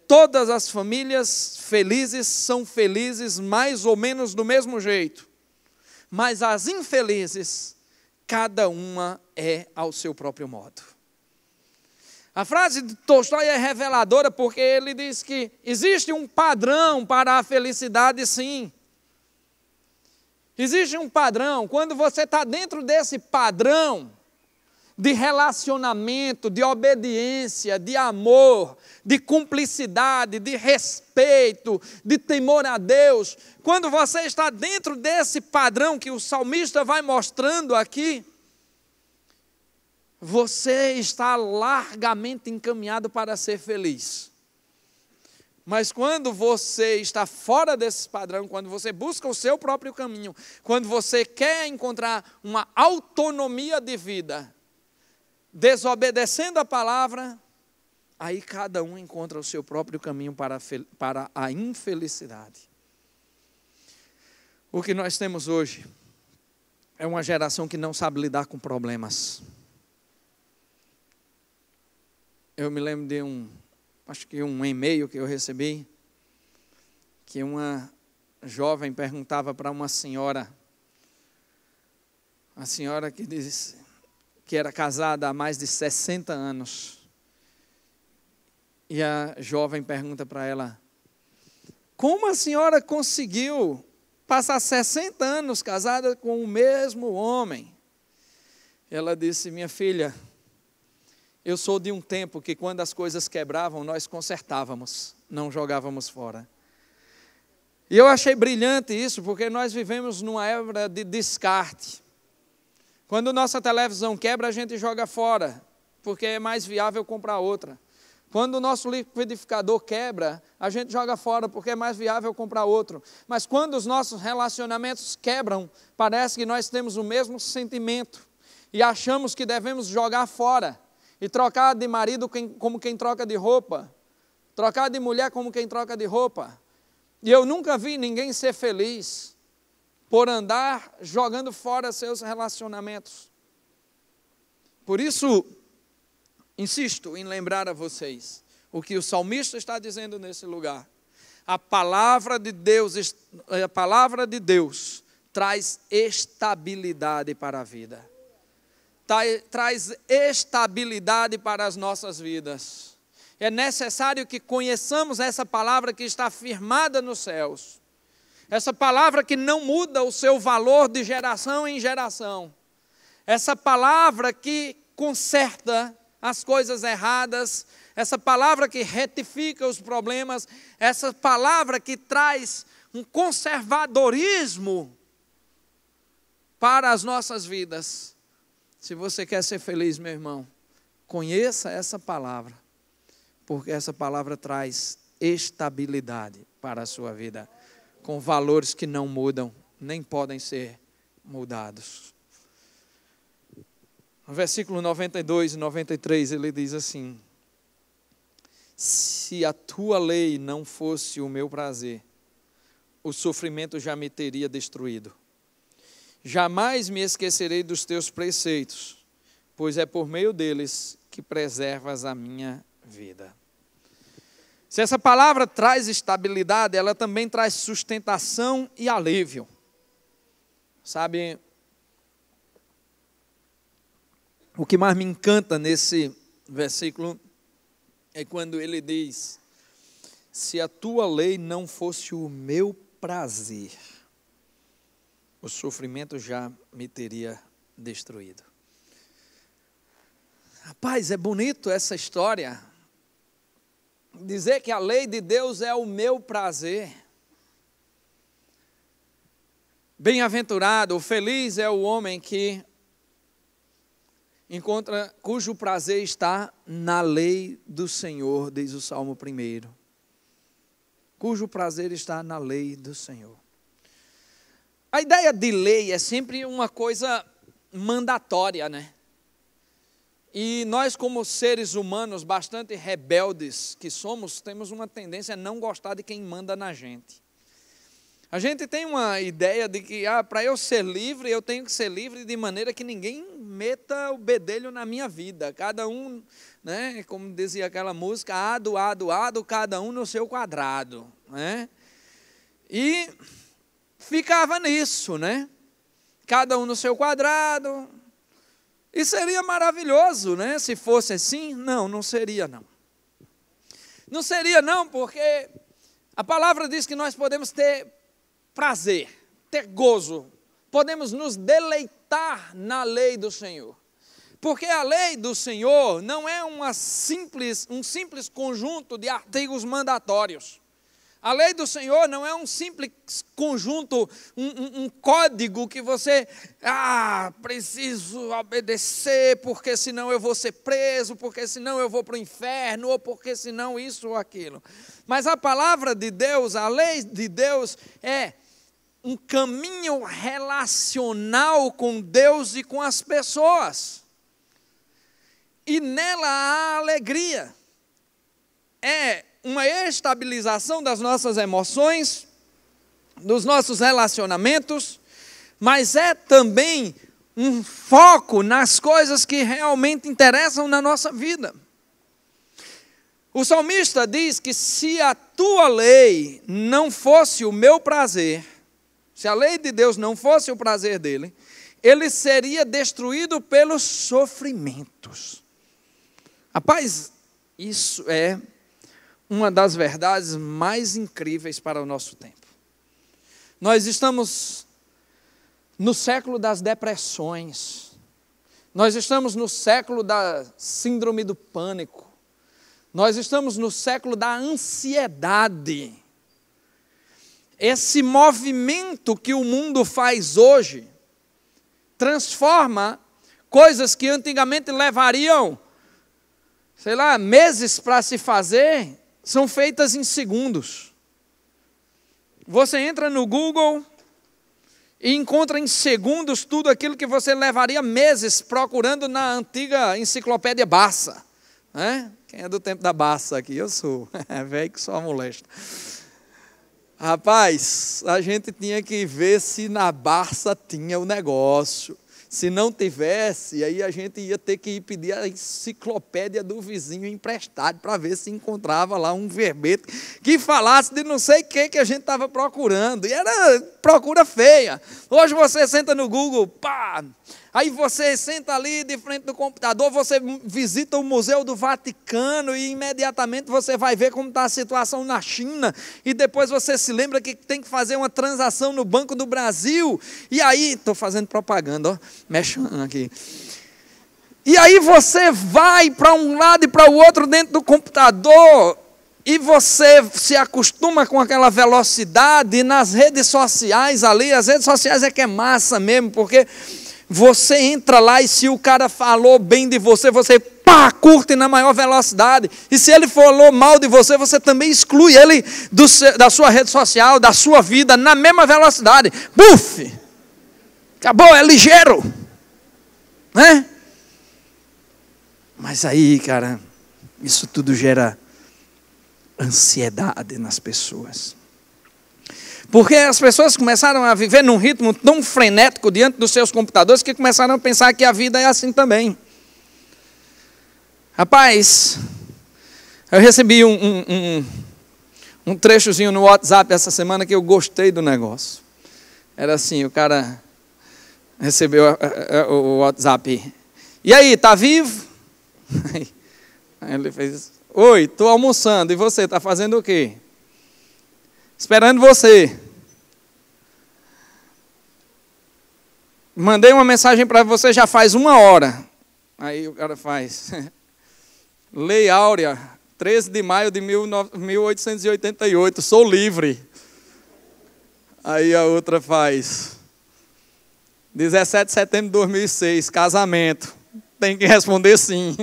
todas as famílias felizes são felizes mais ou menos do mesmo jeito, mas as infelizes, cada uma é ao seu próprio modo. A frase de Tolstói é reveladora porque ele diz que existe um padrão para a felicidade, sim. Existe um padrão. Quando você está dentro desse padrão de relacionamento, de obediência, de amor, de cumplicidade, de respeito, de temor a Deus, quando você está dentro desse padrão que o salmista vai mostrando aqui, você está largamente encaminhado para ser feliz. Mas quando você está fora desse padrão, quando você busca o seu próprio caminho, quando você quer encontrar uma autonomia de vida, desobedecendo a palavra, aí cada um encontra o seu próprio caminho para a infelicidade. O que nós temos hoje é uma geração que não sabe lidar com problemas. Eu me lembro de um e-mail que eu recebi, que uma jovem perguntava para uma senhora que disse que era casada há mais de 60 anos, e a jovem pergunta para ela, como a senhora conseguiu passar 60 anos casada com o mesmo homem? Ela disse: minha filha, eu sou de um tempo que quando as coisas quebravam, nós consertávamos, não jogávamos fora. E eu achei brilhante isso, porque nós vivemos numa era de descarte. Quando nossa televisão quebra, a gente joga fora, porque é mais viável comprar outra. Quando o nosso liquidificador quebra, a gente joga fora, porque é mais viável comprar outro. Mas quando os nossos relacionamentos quebram, parece que nós temos o mesmo sentimento e achamos que devemos jogar fora e trocar de marido como quem troca de roupa, trocar de mulher como quem troca de roupa. E eu nunca vi ninguém ser feliz por andar jogando fora seus relacionamentos. Por isso, insisto em lembrar a vocês o que o salmista está dizendo nesse lugar. A palavra de Deus traz estabilidade para a vida. Traz estabilidade para as nossas vidas. É necessário que conheçamos essa palavra que está firmada nos céus. Essa palavra que não muda o seu valor de geração em geração. Essa palavra que conserta as coisas erradas. Essa palavra que retifica os problemas. Essa palavra que traz um conservadorismo para as nossas vidas. Se você quer ser feliz, meu irmão, conheça essa palavra. Porque essa palavra traz estabilidade para a sua vida, com valores que não mudam, nem podem ser mudados. No versículo 92 e 93, ele diz assim: se a tua lei não fosse o meu prazer, o sofrimento já me teria destruído. Jamais me esquecerei dos teus preceitos, pois é por meio deles que preservas a minha vida. Se essa palavra traz estabilidade, ela também traz sustentação e alívio. Sabe, o que mais me encanta nesse versículo é quando ele diz: se a tua lei não fosse o meu prazer, o sofrimento já me teria destruído. Rapaz, é bonito essa história. Dizer que a lei de Deus é o meu prazer. Bem-aventurado, feliz é o homem que encontra, cujo prazer está na lei do Senhor, diz o Salmo 1. Cujo prazer está na lei do Senhor. A ideia de lei é sempre uma coisa mandatória, né? E nós, como seres humanos bastante rebeldes que somos, temos uma tendência a não gostar de quem manda na gente. A gente tem uma ideia de que, para eu ser livre, eu tenho que ser livre de maneira que ninguém meta o bedelho na minha vida. Cada um, né, como dizia aquela música, ado, cada um no seu quadrado. Né? E ficava nisso, né? Cada um no seu quadrado. E seria maravilhoso, né? Se fosse assim. Não, não seria não. Não seria não, porque a palavra diz que nós podemos ter prazer, ter gozo, podemos nos deleitar na lei do Senhor. Porque a lei do Senhor não é um simples conjunto de artigos mandatórios. A lei do Senhor não é um simples conjunto, um código que você, preciso obedecer, porque senão eu vou ser preso, porque senão eu vou para o inferno, ou porque senão isso ou aquilo. Mas a palavra de Deus, a lei de Deus é um caminho relacional com Deus e com as pessoas. E nela há alegria. É uma estabilização das nossas emoções, dos nossos relacionamentos, mas é também um foco nas coisas que realmente interessam na nossa vida. O salmista diz que se a tua lei não fosse o meu prazer, se a lei de Deus não fosse o prazer dele, ele seria destruído pelos sofrimentos. Rapaz, isso é uma das verdades mais incríveis para o nosso tempo. Nós estamos no século das depressões, Nós estamos no século da síndrome do pânico. Nós estamos no século da ansiedade. Esse movimento que o mundo faz hoje transforma coisas que antigamente levariam, sei lá, meses para se fazer, são feitas em segundos. Você entra no Google e encontra em segundos tudo aquilo que você levaria meses procurando na antiga enciclopédia Barça. Né? Quem é do tempo da Barça aqui? Eu sou. É velho que só molesta. Rapaz, a gente tinha que ver se na Barça tinha o negócio. Se não tivesse, aí a gente ia ter que ir pedir a enciclopédia do vizinho emprestado para ver se encontrava lá um verbete que falasse de não sei o que a gente estava procurando. E era procura feia. Hoje você senta no Google, pá! Aí você senta ali de frente do computador, você visita o Museu do Vaticano e imediatamente você vai ver como está a situação na China. E depois você se lembra que tem que fazer uma transação no Banco do Brasil. E aí, estou fazendo propaganda, ó, mexendo aqui. E aí você vai para um lado e para o outro dentro do computador e você se acostuma com aquela velocidade. E nas redes sociais ali, as redes sociais é que é massa mesmo, porque você entra lá e se o cara falou bem de você, você pá, curte na maior velocidade. E se ele falou mal de você, você também exclui ele da sua rede social, da sua vida, na mesma velocidade. Buf! Acabou, é ligeiro. Né? Mas aí, cara, isso tudo gera ansiedade nas pessoas. Porque as pessoas começaram a viver num ritmo tão frenético diante dos seus computadores que começaram a pensar que a vida é assim também. Rapaz, eu recebi um trechozinho no WhatsApp essa semana que eu gostei do negócio. Era assim, o cara recebeu o WhatsApp. E aí, tá vivo? Aí ele fez, oi, estou almoçando, e você, está fazendo o quê? Esperando você. Mandei uma mensagem para você já faz 1 hora. Aí o cara faz. Lei Áurea, 13 de maio de 1888, sou livre. Aí a outra faz. 17 de setembro de 2006, casamento. Tem que responder sim.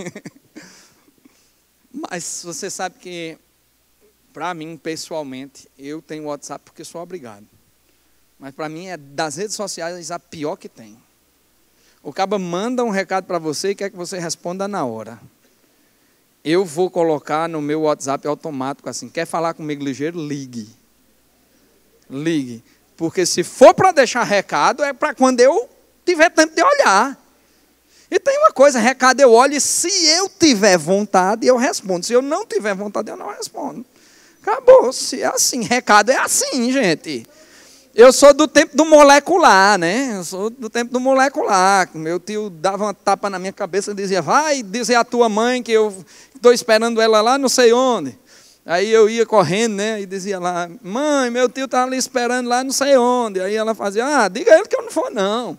Mas você sabe que, para mim, pessoalmente, eu tenho WhatsApp porque sou obrigado. Mas para mim é das redes sociais a pior que tem. O cara manda um recado para você e quer que você responda na hora. Eu vou colocar no meu WhatsApp automático assim, quer falar comigo ligeiro? Ligue. Ligue. Porque se for para deixar recado, é para quando eu tiver tempo de olhar. E tem uma coisa, recado eu olho e se eu tiver vontade, eu respondo. Se eu não tiver vontade, eu não respondo. Acabou, se é assim, recado é assim, gente. Eu sou do tempo do molecular, né? Eu sou do tempo do molecular. Meu tio dava uma tapa na minha cabeça e dizia, vai dizer à tua mãe que eu estou esperando ela lá não sei onde. Aí eu ia correndo, né? E dizia lá, mãe, meu tio está ali esperando lá não sei onde. Aí ela fazia, diga a ele que eu não vou não.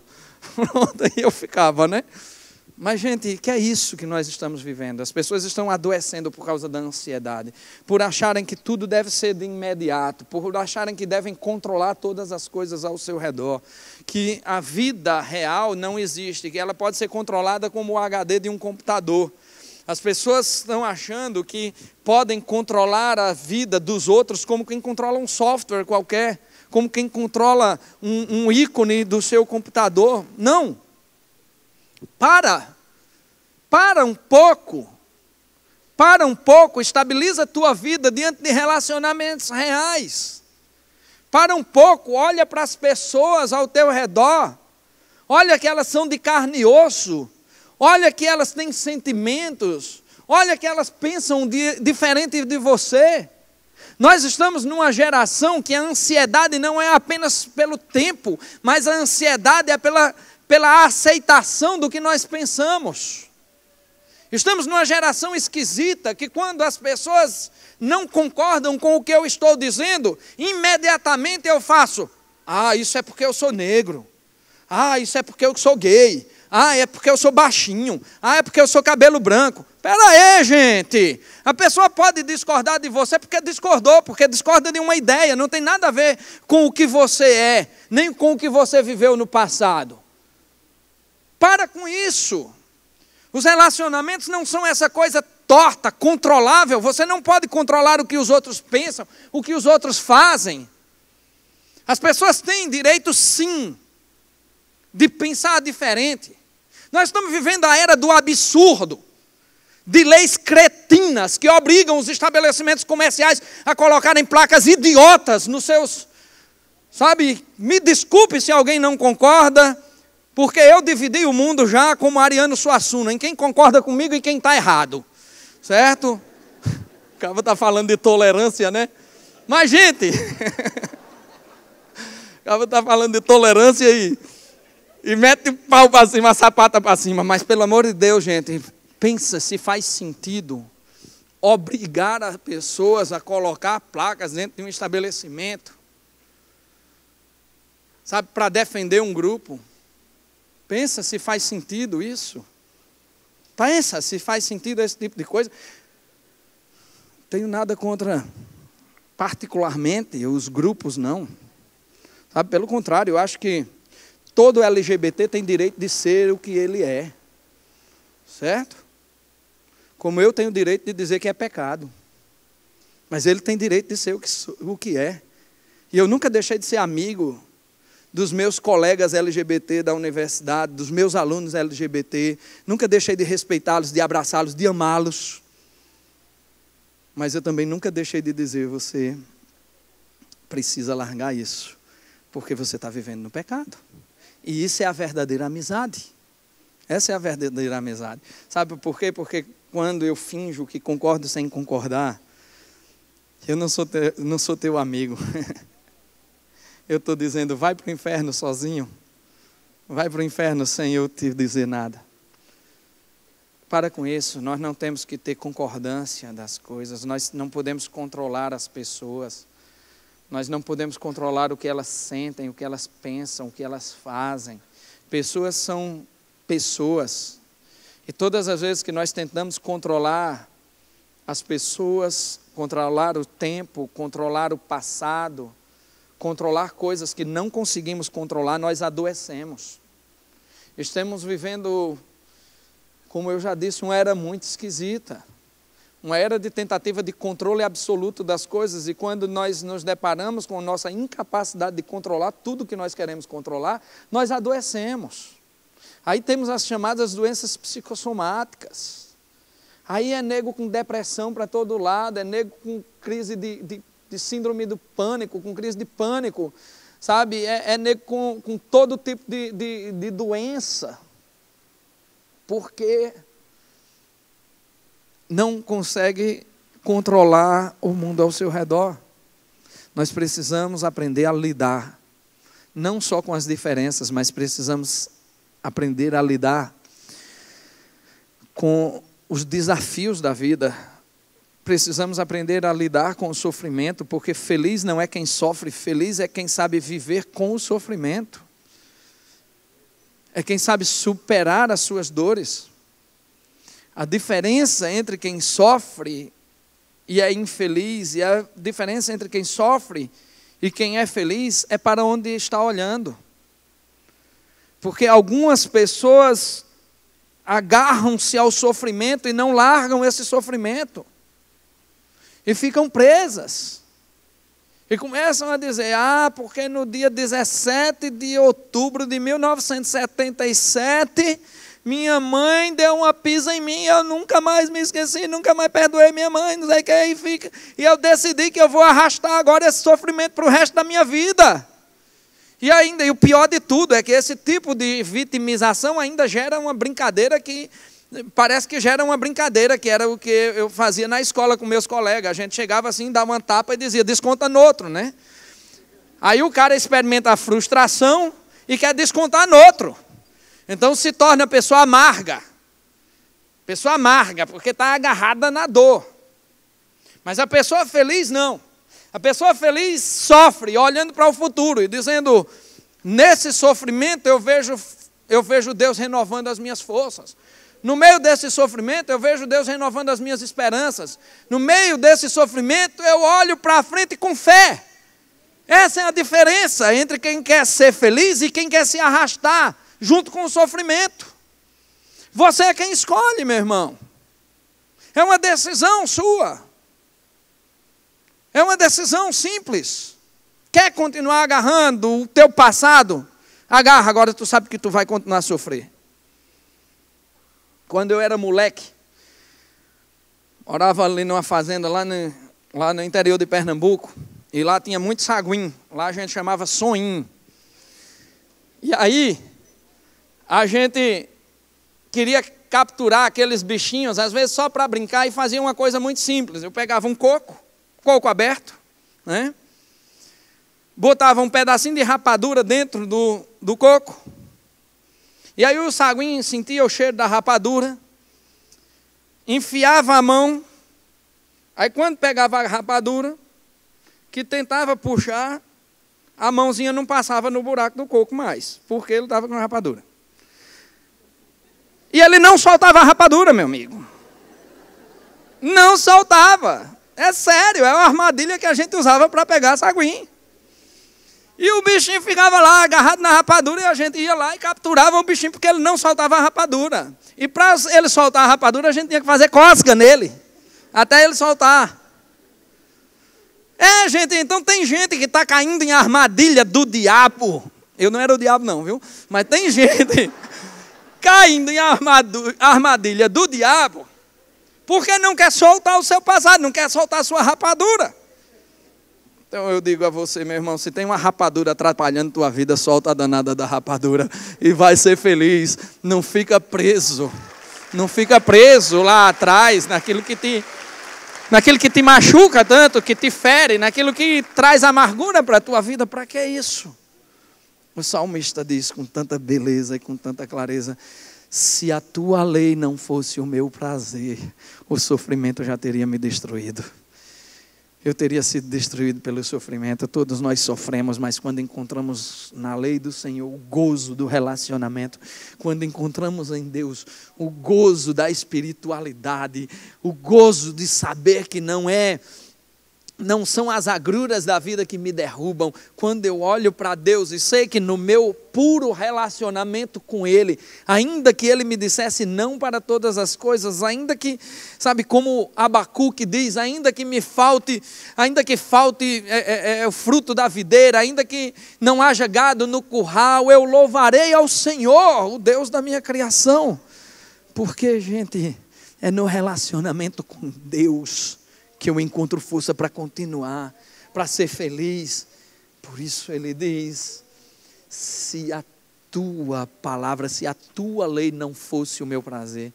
Pronto, aí eu ficava, né? Mas, gente, que é isso que nós estamos vivendo? As pessoas estão adoecendo por causa da ansiedade, por acharem que tudo deve ser de imediato, por acharem que devem controlar todas as coisas ao seu redor, que a vida real não existe, que ela pode ser controlada como o HD de um computador. As pessoas estão achando que podem controlar a vida dos outros como quem controla um software qualquer, como quem controla um ícone do seu computador. Não. Para um pouco, estabiliza a tua vida diante de relacionamentos reais. Para um pouco, olha para as pessoas ao teu redor, olha que elas são de carne e osso, olha que elas têm sentimentos, olha que elas pensam diferente de você. Nós estamos numa geração que a ansiedade não é apenas pelo tempo, mas a ansiedade é pela aceitação do que nós pensamos. Estamos numa geração esquisita que quando as pessoas não concordam com o que eu estou dizendo, imediatamente eu faço, isso é porque eu sou negro, isso é porque eu sou gay, Ah, é porque eu sou baixinho. Ah, é porque eu sou cabelo branco. Espera aí, gente. A pessoa pode discordar de você porque discordou, porque discorda de uma ideia. Não tem nada a ver com o que você é, nem com o que você viveu no passado. Para com isso. Os relacionamentos não são essa coisa torta, controlável. Você não pode controlar o que os outros pensam, o que os outros fazem. As pessoas têm direito, sim, de pensar diferente. Nós estamos vivendo a era do absurdo, de leis cretinas que obrigam os estabelecimentos comerciais a colocarem placas idiotas nos seus... Sabe, me desculpe se alguém não concorda, porque eu dividi o mundo já como Ariano Suassuna, em quem concorda comigo e quem está errado. Certo? O cara está falando de tolerância, né? Mas, gente... O cara está falando de tolerância e mete o pau para cima, a sapata para cima. Mas, pelo amor de Deus, gente, pensa se faz sentido obrigar as pessoas a colocar placas dentro de um estabelecimento, sabe, para defender um grupo. Pensa se faz sentido isso. Pensa se faz sentido esse tipo de coisa. Não tenho nada contra, particularmente, os grupos, não. Sabe, pelo contrário, eu acho que todo LGBT tem direito de ser o que ele é. Certo? Como eu tenho o direito de dizer que é pecado. Mas ele tem direito de ser o que é. E eu nunca deixei de ser amigo dos meus colegas LGBT da universidade, dos meus alunos LGBT. Nunca deixei de respeitá-los, de abraçá-los, de amá-los. Mas eu também nunca deixei de dizer, você precisa largar isso, porque você está vivendo no pecado. E isso é a verdadeira amizade. Essa é a verdadeira amizade. Sabe por quê? Porque quando eu finjo que concordo sem concordar, eu não sou teu amigo. Eu estou dizendo, vai para o inferno sozinho. Vai para o inferno sem eu te dizer nada. Para com isso, nós não temos que ter concordância das coisas. Nós não podemos controlar as pessoas. Nós não podemos controlar o que elas sentem, o que elas pensam, o que elas fazem. Pessoas são pessoas. E todas as vezes que nós tentamos controlar as pessoas, controlar o tempo, controlar o passado, controlar coisas que não conseguimos controlar, nós adoecemos. Estamos vivendo, como eu já disse, uma era muito esquisita. Uma era de tentativa de controle absoluto das coisas, e quando nós nos deparamos com a nossa incapacidade de controlar tudo que nós queremos controlar, nós adoecemos. Aí temos as chamadas doenças psicossomáticas. Aí é nego com depressão para todo lado, é nego com crise de síndrome do pânico, com crise de pânico, sabe? É nego com todo tipo de doença, porque não consegue controlar o mundo ao seu redor. Nós precisamos aprender a lidar, não só com as diferenças, mas precisamos aprender a lidar com os desafios da vida. Precisamos aprender a lidar com o sofrimento, porque feliz não é quem sofre, feliz é quem sabe viver com o sofrimento. É quem sabe superar as suas dores. A diferença entre quem sofre e é infeliz, e a diferença entre quem sofre e quem é feliz é para onde está olhando. Porque algumas pessoas agarram-se ao sofrimento e não largam esse sofrimento. E ficam presas. E começam a dizer, porque no dia 17 de outubro de 1977, minha mãe deu uma pisa em mim, eu nunca mais me esqueci, nunca mais perdoei minha mãe, não sei o que, e eu decidi que eu vou arrastar agora esse sofrimento para o resto da minha vida. E o pior de tudo é que esse tipo de vitimização ainda gera uma brincadeira que parece que gera uma brincadeira, que era o que eu fazia na escola com meus colegas. A gente chegava assim, dava uma tapa e dizia, desconta no outro, né? Aí o cara experimenta a frustração e quer descontar no outro. Então se torna pessoa amarga. Pessoa amarga, porque está agarrada na dor. Mas a pessoa feliz não. A pessoa feliz sofre olhando para o futuro e dizendo, nesse sofrimento eu vejo eu vejo Deus renovando as minhas forças. No meio desse sofrimento, eu vejo Deus renovando as minhas esperanças. No meio desse sofrimento, eu olho para frente com fé. Essa é a diferença entre quem quer ser feliz e quem quer se arrastar junto com o sofrimento. Você é quem escolhe, meu irmão. É uma decisão sua. É uma decisão simples. Quer continuar agarrando o teu passado? Agarra, agora tu sabe que tu vai continuar a sofrer. Quando eu era moleque, morava ali numa fazenda lá no interior de Pernambuco, e lá tinha muito saguim, lá a gente chamava sonim. E aí, a gente queria capturar aqueles bichinhos, às vezes só para brincar, e fazia uma coisa muito simples. Eu pegava um coco aberto, né? Botava um pedacinho de rapadura dentro do coco, e aí o saguim sentia o cheiro da rapadura, enfiava a mão, aí quando pegava a rapadura, que tentava puxar, a mãozinha não passava no buraco do coco mais, porque ele estava com a rapadura. E ele não soltava a rapadura, meu amigo. Não soltava. É sério, é uma armadilha que a gente usava para pegar saguim. E o bichinho ficava lá agarrado na rapadura e a gente ia lá e capturava o bichinho porque ele não soltava a rapadura. E para ele soltar a rapadura, a gente tinha que fazer cócega nele, até ele soltar. Gente, então tem gente que está caindo em armadilha do diabo. Eu não era o diabo não, viu? Mas tem gente caindo em armadilha do diabo porque não quer soltar o seu passado, não quer soltar a sua rapadura. Então eu digo a você, meu irmão, se tem uma rapadura atrapalhando tua vida, solta a danada da rapadura e vai ser feliz. Não fica preso. Não fica preso lá atrás, naquilo que te machuca tanto, que te fere, naquilo que traz amargura para a tua vida. Para que isso? O salmista diz com tanta beleza e com tanta clareza: se a tua lei não fosse o meu prazer, o sofrimento já teria me destruído. Eu teria sido destruído pelo sofrimento. Todos nós sofremos, mas quando encontramos na lei do Senhor o gozo do relacionamento, quando encontramos em Deus o gozo da espiritualidade, o gozo de saber que não são as agruras da vida que me derrubam, quando eu olho para Deus e sei que no meu puro relacionamento com Ele, ainda que Ele me dissesse não para todas as coisas, ainda que, sabe, como Abacuque diz, ainda que falte o fruto da videira, ainda que não haja gado no curral, eu louvarei ao Senhor, o Deus da minha criação. Porque, gente, é no relacionamento com Deus que eu encontro força para continuar, para ser feliz. Por isso ele diz: se a tua palavra, se a tua lei não fosse o meu prazer.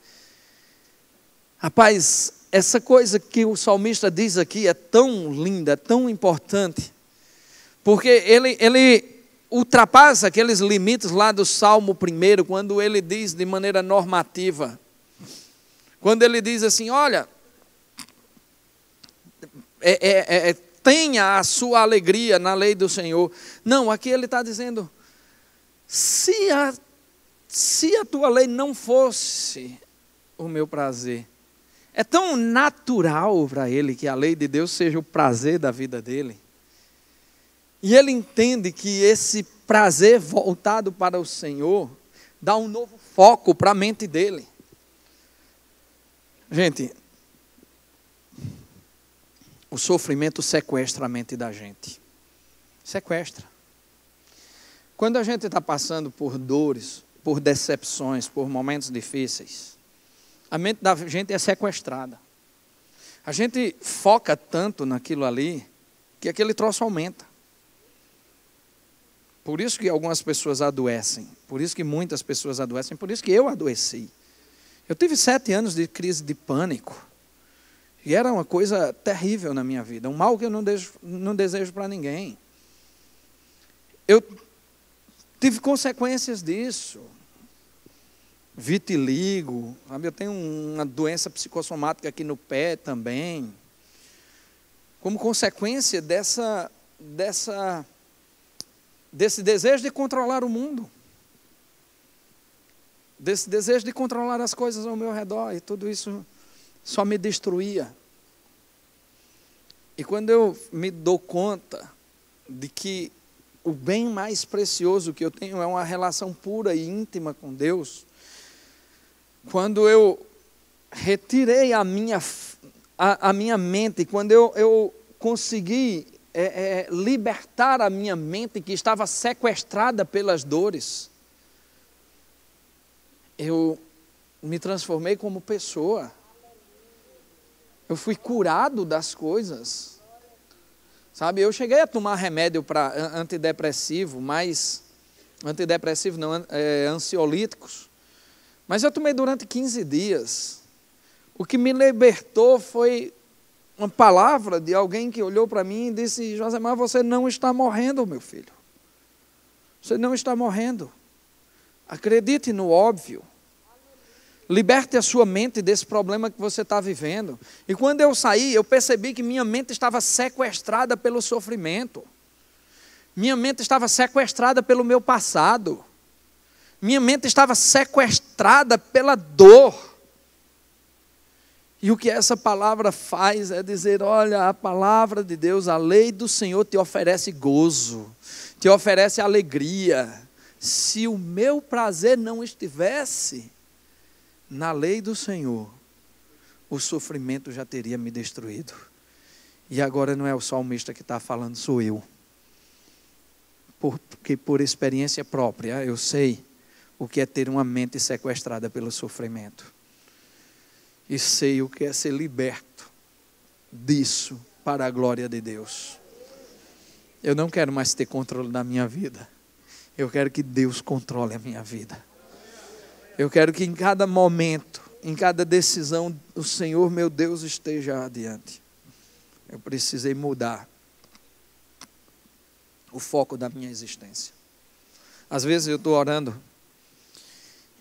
Rapaz, essa coisa que o salmista diz aqui é tão linda, é tão importante, porque ele ultrapassa aqueles limites lá do Salmo 1, quando ele diz de maneira normativa, quando ele diz assim: olha, tenha a sua alegria na lei do Senhor. Não, aqui ele está dizendo: se a tua lei não fosse o meu prazer. É tão natural para ele que a lei de Deus seja o prazer da vida dele. E ele entende que esse prazer voltado para o Senhor dá um novo foco para a mente dele. Gente, o sofrimento sequestra a mente da gente. Sequestra. Quando a gente está passando por dores, por decepções, por momentos difíceis, a mente da gente é sequestrada. A gente foca tanto naquilo ali, que aquele troço aumenta. Por isso que algumas pessoas adoecem. Por isso que muitas pessoas adoecem. Por isso que eu adoeci. Eu tive 7 anos de crise de pânico. E era uma coisa terrível na minha vida, um mal que eu não desejo para ninguém. Eu tive consequências disso. Vitiligo, sabe? Eu tenho uma doença psicossomática aqui no pé também. Como consequência desse desejo de controlar o mundo. desse desejo de controlar as coisas ao meu redor, e tudo isso só me destruía. E quando eu me dou conta de que o bem mais precioso que eu tenho é uma relação pura e íntima com Deus, quando eu retirei a minha mente, quando eu consegui libertar a minha mente que estava sequestrada pelas dores, eu me transformei como pessoa. Eu fui curado das coisas. Sabe, eu cheguei a tomar remédio para antidepressivo, ansiolíticos. Mas eu tomei durante 15 dias. O que me libertou foi uma palavra de alguém que olhou para mim e disse: Josemar, você não está morrendo, meu filho. Você não está morrendo. Acredite no óbvio. Liberte a sua mente desse problema que você está vivendo. E quando eu saí, eu percebi que minha mente estava sequestrada pelo sofrimento. Minha mente estava sequestrada pelo meu passado. Minha mente estava sequestrada pela dor. E o que essa palavra faz é dizer: olha, a palavra de Deus, a lei do Senhor te oferece gozo, te oferece alegria. Se o meu prazer não estivesse na lei do Senhor, o sofrimento já teria me destruído. E agora não é o salmista que está falando, sou eu. Porque por experiência própria, eu sei o que é ter uma mente sequestrada pelo sofrimento. E sei o que é ser liberto disso para a glória de Deus. Eu não quero mais ter controle da minha vida. Eu quero que Deus controle a minha vida. Eu quero que em cada momento, em cada decisão, o Senhor, meu Deus, esteja adiante. Eu precisei mudar o foco da minha existência. Às vezes eu estou orando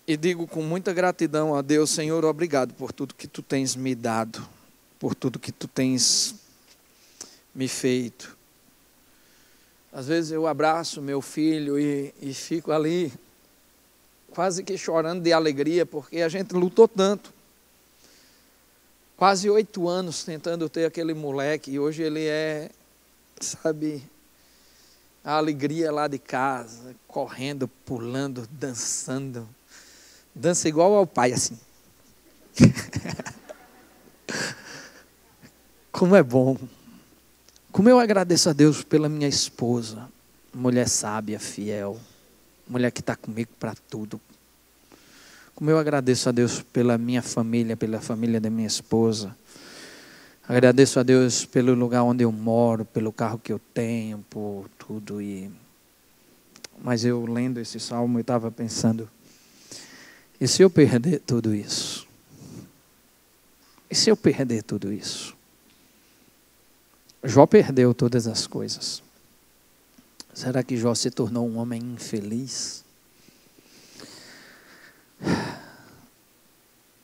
e digo com muita gratidão a Deus: Senhor, obrigado por tudo que Tu tens me dado, por tudo que Tu tens me feito. Às vezes eu abraço meu filho e fico ali quase que chorando de alegria, porque a gente lutou tanto. Quase 8 anos tentando ter aquele moleque, e hoje ele é, sabe, a alegria lá de casa, correndo, pulando, dançando. Dança igual ao pai, assim. Como é bom. Como eu agradeço a Deus pela minha esposa, mulher sábia, fiel, mulher que está comigo para tudo. Como eu agradeço a Deus pela minha família, pela família da minha esposa. Agradeço a Deus pelo lugar onde eu moro, pelo carro que eu tenho, por tudo. Mas eu lendo esse salmo, eu estava pensando: e se eu perder tudo isso? E se eu perder tudo isso? Jó perdeu todas as coisas. Será que Jó se tornou um homem infeliz?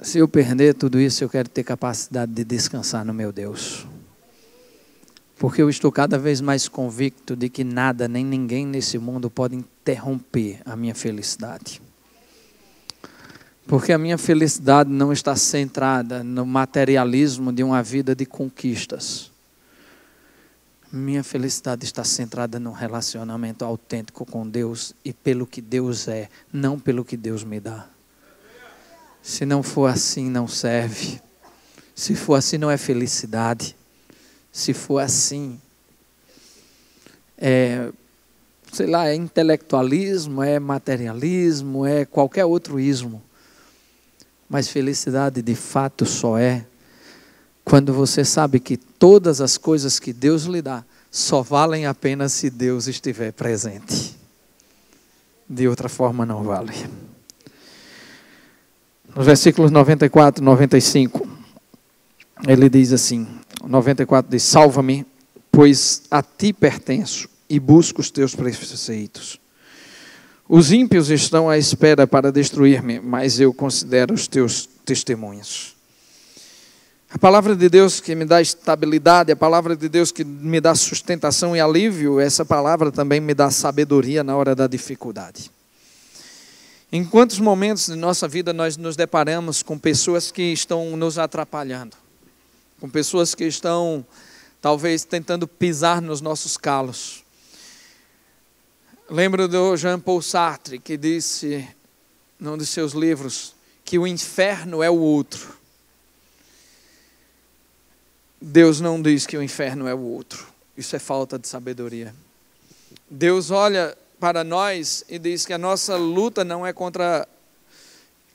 Se eu perder tudo isso, eu quero ter capacidade de descansar no meu Deus. Porque eu estou cada vez mais convicto de que nada, nem ninguém nesse mundo pode interromper a minha felicidade. Porque a minha felicidade não está centrada no materialismo de uma vida de conquistas. Minha felicidade está centrada num relacionamento autêntico com Deus e pelo que Deus é, não pelo que Deus me dá. Se não for assim, não serve. Se for assim, não é felicidade. Se for assim, é intelectualismo, é materialismo, é qualquer outro ismo. Mas felicidade de fato só é quando você sabe que todas as coisas que Deus lhe dá só valem a pena se Deus estiver presente. De outra forma não vale. Nos versículos 94 e 95, ele diz assim, 94 diz: salva-me, pois a ti pertenço e busco os teus preceitos. Os ímpios estão à espera para destruir-me, mas eu considero os teus testemunhos. A palavra de Deus que me dá estabilidade, a palavra de Deus que me dá sustentação e alívio, essa palavra também me dá sabedoria na hora da dificuldade. Em quantos momentos de nossa vida nós nos deparamos com pessoas que estão nos atrapalhando? Com pessoas que estão, talvez, tentando pisar nos nossos calos. Lembro do Jean-Paul Sartre, que disse, num de seus livros, que o inferno é o outro. Deus não diz que o inferno é o outro. Isso é falta de sabedoria. Deus olha para nós e diz que a nossa luta não é contra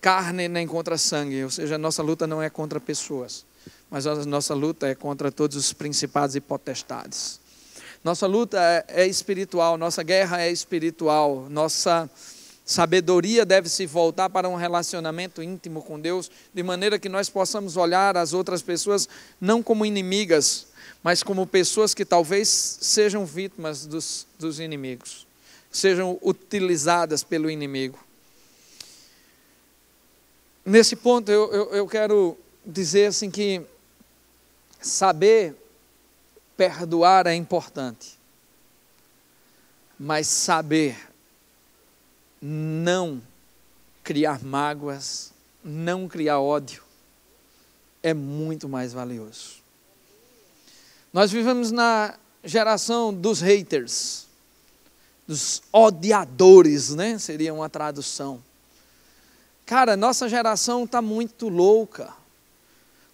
carne nem contra sangue, ou seja, a nossa luta não é contra pessoas, mas a nossa luta é contra todos os principados e potestades. Nossa luta é espiritual, nossa guerra é espiritual, nossa sabedoria deve se voltar para um relacionamento íntimo com Deus, de maneira que nós possamos olhar as outras pessoas não como inimigas, mas como pessoas que talvez sejam vítimas dos inimigos, sejam utilizadas pelo inimigo. Nesse ponto eu quero dizer assim que saber perdoar é importante, mas saber não criar mágoas, não criar ódio, é muito mais valioso. Nós vivemos na geração dos haters, dos odiadores, né? Seria uma tradução. Cara, nossa geração está muito louca.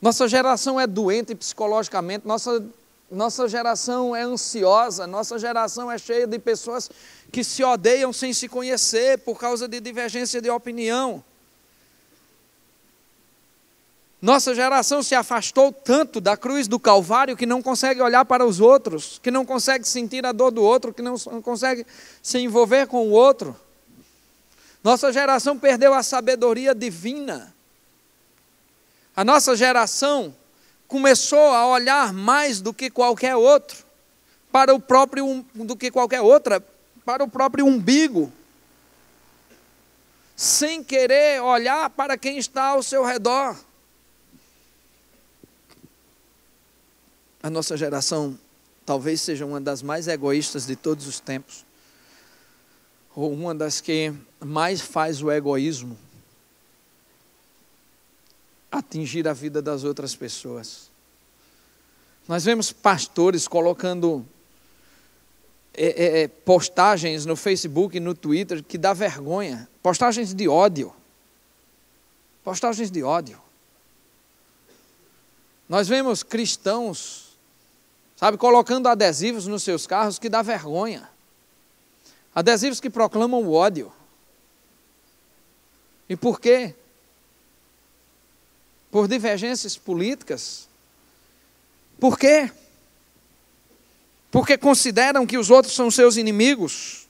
Nossa geração é doente psicologicamente, nossa geração é ansiosa, nossa geração é cheia de pessoas que se odeiam sem se conhecer por causa de divergência de opinião. Nossa geração se afastou tanto da cruz do Calvário que não consegue olhar para os outros, que não consegue sentir a dor do outro, que não consegue se envolver com o outro. Nossa geração perdeu a sabedoria divina. A nossa geração começou a olhar mais do que qualquer outro, para o próprio umbigo, sem querer olhar para quem está ao seu redor. A nossa geração talvez seja uma das mais egoístas de todos os tempos, ou uma das que mais faz o egoísmo atingir a vida das outras pessoas. Nós vemos pastores colocando postagens no Facebook e no Twitter que dá vergonha, postagens de ódio. Postagens de ódio. Nós vemos cristãos, colocando adesivos nos seus carros que dá vergonha. Adesivos que proclamam o ódio. E por quê? Por divergências políticas. Por quê? Porque consideram que os outros são seus inimigos.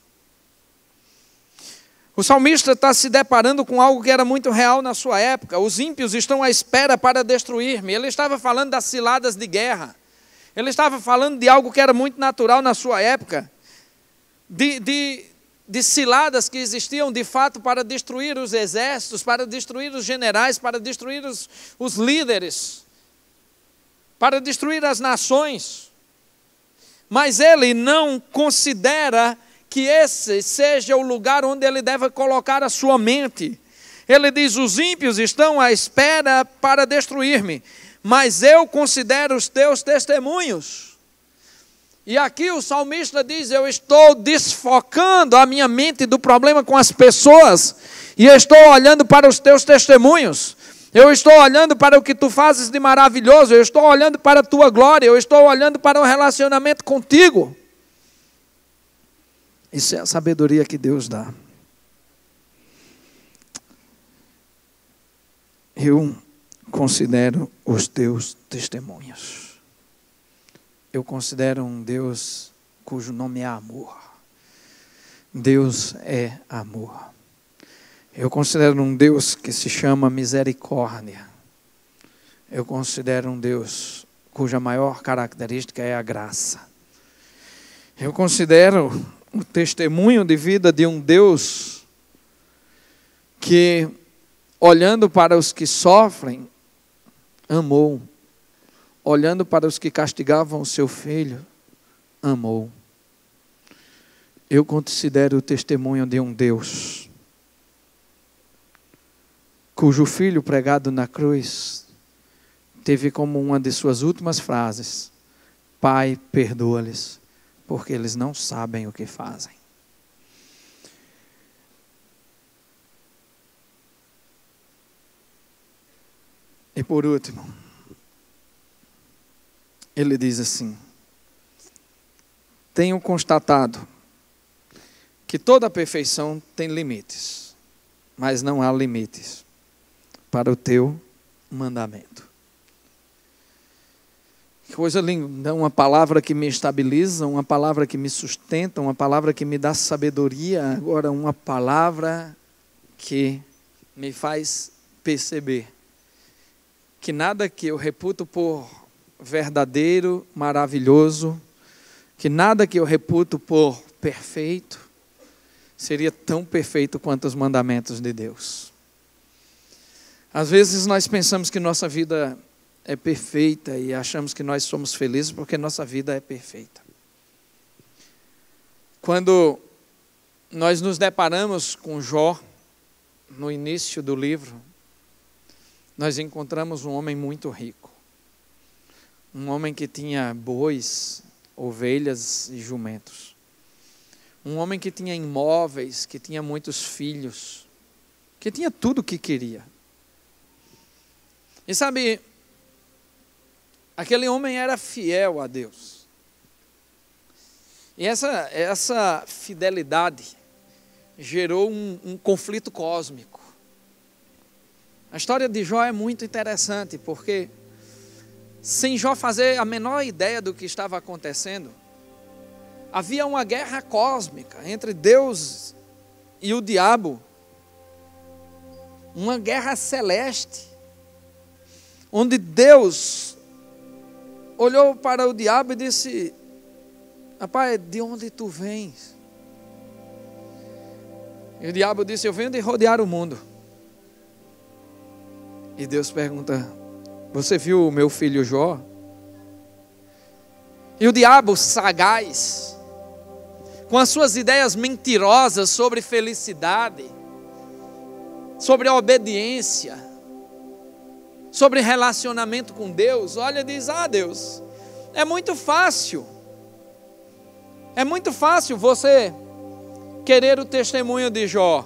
O salmista está se deparando com algo que era muito real na sua época. Os ímpios estão à espera para destruir-me. Ele estava falando das ciladas de guerra. Ele estava falando de algo que era muito natural na sua época. De ciladas que existiam de fato para destruir os exércitos, para destruir os generais, para destruir os líderes, para destruir as nações. Mas ele não considera que esse seja o lugar onde ele deve colocar a sua mente. Ele diz: os ímpios estão à espera para destruir-me, mas eu considero os teus testemunhos. E aqui o salmista diz: eu estou desfocando a minha mente do problema com as pessoas, e eu estou olhando para os teus testemunhos. Eu estou olhando para o que tu fazes de maravilhoso, eu estou olhando para a tua glória, eu estou olhando para um relacionamento contigo. Isso é a sabedoria que Deus dá. Eu considero os teus testemunhos. Eu considero um Deus cujo nome é amor. Deus é amor. Eu considero um Deus que se chama misericórdia. Eu considero um Deus cuja maior característica é a graça. Eu considero o testemunho de vida de um Deus que, olhando para os que sofrem, amou. Olhando para os que castigavam o seu filho, amou. Eu considero o testemunho de um Deus cujo filho pregado na cruz teve como uma de suas últimas frases: Pai, perdoa-lhes, porque eles não sabem o que fazem. E por último, ele diz assim: tenho constatado que toda perfeição tem limites, mas não há limites para o teu mandamento. Que coisa linda, uma palavra que me estabiliza, uma palavra que me sustenta, uma palavra que me dá sabedoria, agora uma palavra que me faz perceber que nada que eu reputo por verdadeiro, maravilhoso, que nada que eu reputo por perfeito, seria tão perfeito quanto os mandamentos de Deus. Às vezes nós pensamos que nossa vida é perfeita e achamos que nós somos felizes porque nossa vida é perfeita. Quando nós nos deparamos com Jó, no início do livro, nós encontramos um homem muito rico. Um homem que tinha bois, ovelhas e jumentos. Um homem que tinha imóveis, que tinha muitos filhos, que tinha tudo o que queria. E sabe, aquele homem era fiel a Deus. E essa fidelidade gerou um conflito cósmico. A história de Jó é muito interessante, porque sem Jó fazer a menor ideia do que estava acontecendo, havia uma guerra cósmica entre Deus e o diabo, uma guerra celeste, onde Deus olhou para o diabo e disse: rapaz, de onde tu vens? E o diabo disse: eu venho de rodear o mundo. E Deus pergunta: você viu o meu filho Jó? E o diabo sagaz, com as suas ideias mentirosas sobre felicidade, sobre a obediência, sobre relacionamento com Deus, olha e diz: ah, Deus, é muito fácil você querer o testemunho de Jó.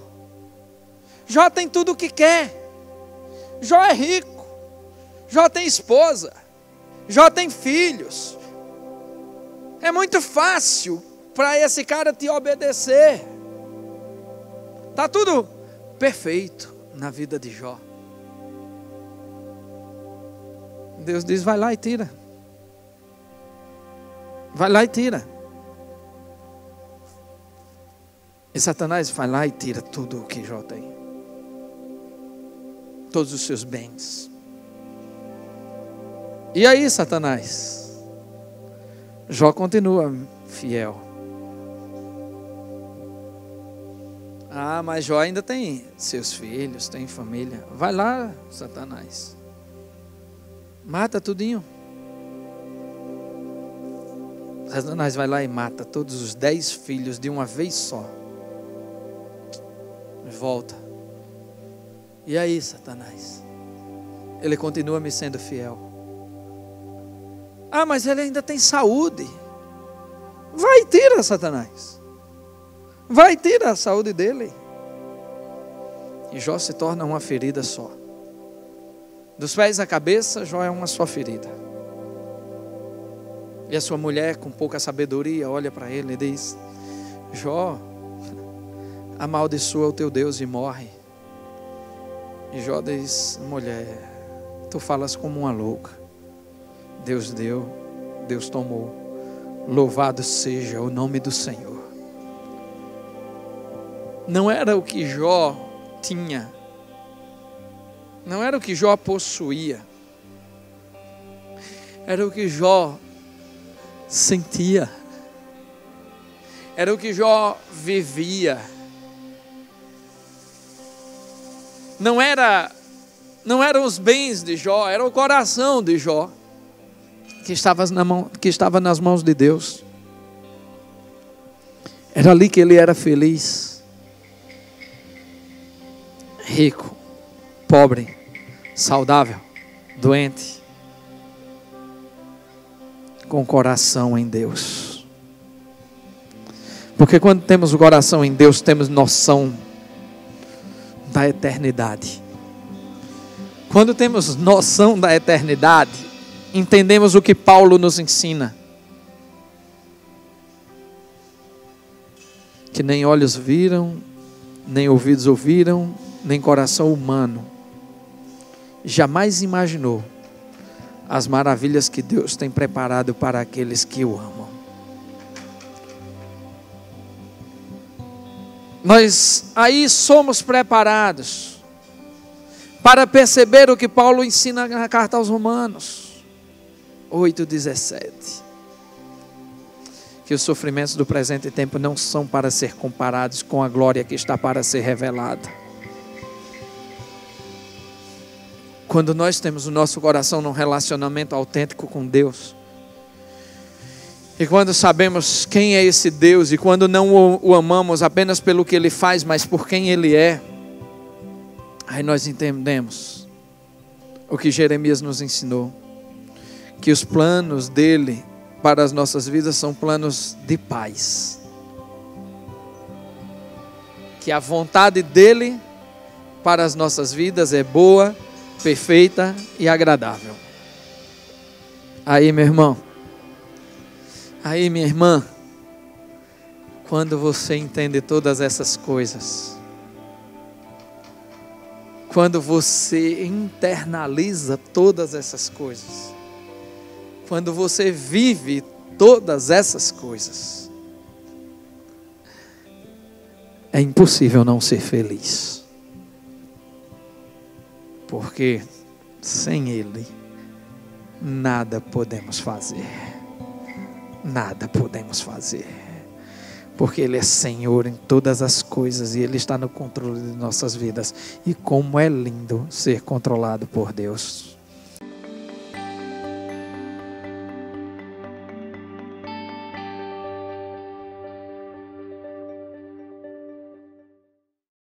Jó tem tudo o que quer. Jó é rico. Jó tem esposa. Jó tem filhos. É muito fácil para esse cara te obedecer. Está tudo perfeito na vida de Jó. Deus diz: vai lá e tira. Vai lá e tira. E Satanás vai lá e tira tudo o que Jó tem. Todos os seus bens. E aí, Satanás? Jó continua fiel. Ah, mas Jó ainda tem seus filhos, tem família. Vai lá, Satanás. Mata tudinho. Satanás vai lá e mata todos os 10 filhos de uma vez só. Volta. E aí, Satanás? Ele continua me sendo fiel. Ah, mas ele ainda tem saúde. Vai e tira, Satanás. Vai e tira a saúde dele. E Jó se torna uma ferida só. Dos pés à cabeça, Jó é uma só ferida. E a sua mulher, com pouca sabedoria, olha para ele e diz: Jó, amaldiçoa o teu Deus e morre. E Jó diz: mulher, tu falas como uma louca. Deus deu, Deus tomou. Louvado seja o nome do Senhor. Não era o que Jó tinha. Não era o que Jó possuía. Era o que Jó sentia. Era o que Jó vivia. Não eram os bens de Jó, era o coração de Jó que estava nas mãos de Deus. Era ali que ele era feliz, rico, pobre, saudável, doente, com o coração em Deus. Porque quando temos o coração em Deus, temos noção da eternidade. Quando temos noção da eternidade, entendemos o que Paulo nos ensina. Que nem olhos viram, nem ouvidos ouviram, nem coração humano jamais imaginou as maravilhas que Deus tem preparado para aqueles que o amam. Nós aí somos preparados para perceber o que Paulo ensina na carta aos Romanos 8:17. Que os sofrimentos do presente tempo não são para ser comparados com a glória que está para ser revelada. Quando nós temos o nosso coração num relacionamento autêntico com Deus, e quando sabemos quem é esse Deus, e quando não o amamos apenas pelo que Ele faz, mas por quem Ele é, aí nós entendemos o que Jeremias nos ensinou, que os planos dEle para as nossas vidas são planos de paz, que a vontade dEle para as nossas vidas é boa, perfeita e agradável. Aí, meu irmão, aí, minha irmã, quando você entende todas essas coisas, quando você internaliza todas essas coisas, quando você vive todas essas coisas, é impossível não ser feliz. Porque sem Ele, nada podemos fazer. Nada podemos fazer. Porque Ele é Senhor em todas as coisas e Ele está no controle de nossas vidas. E como é lindo ser controlado por Deus.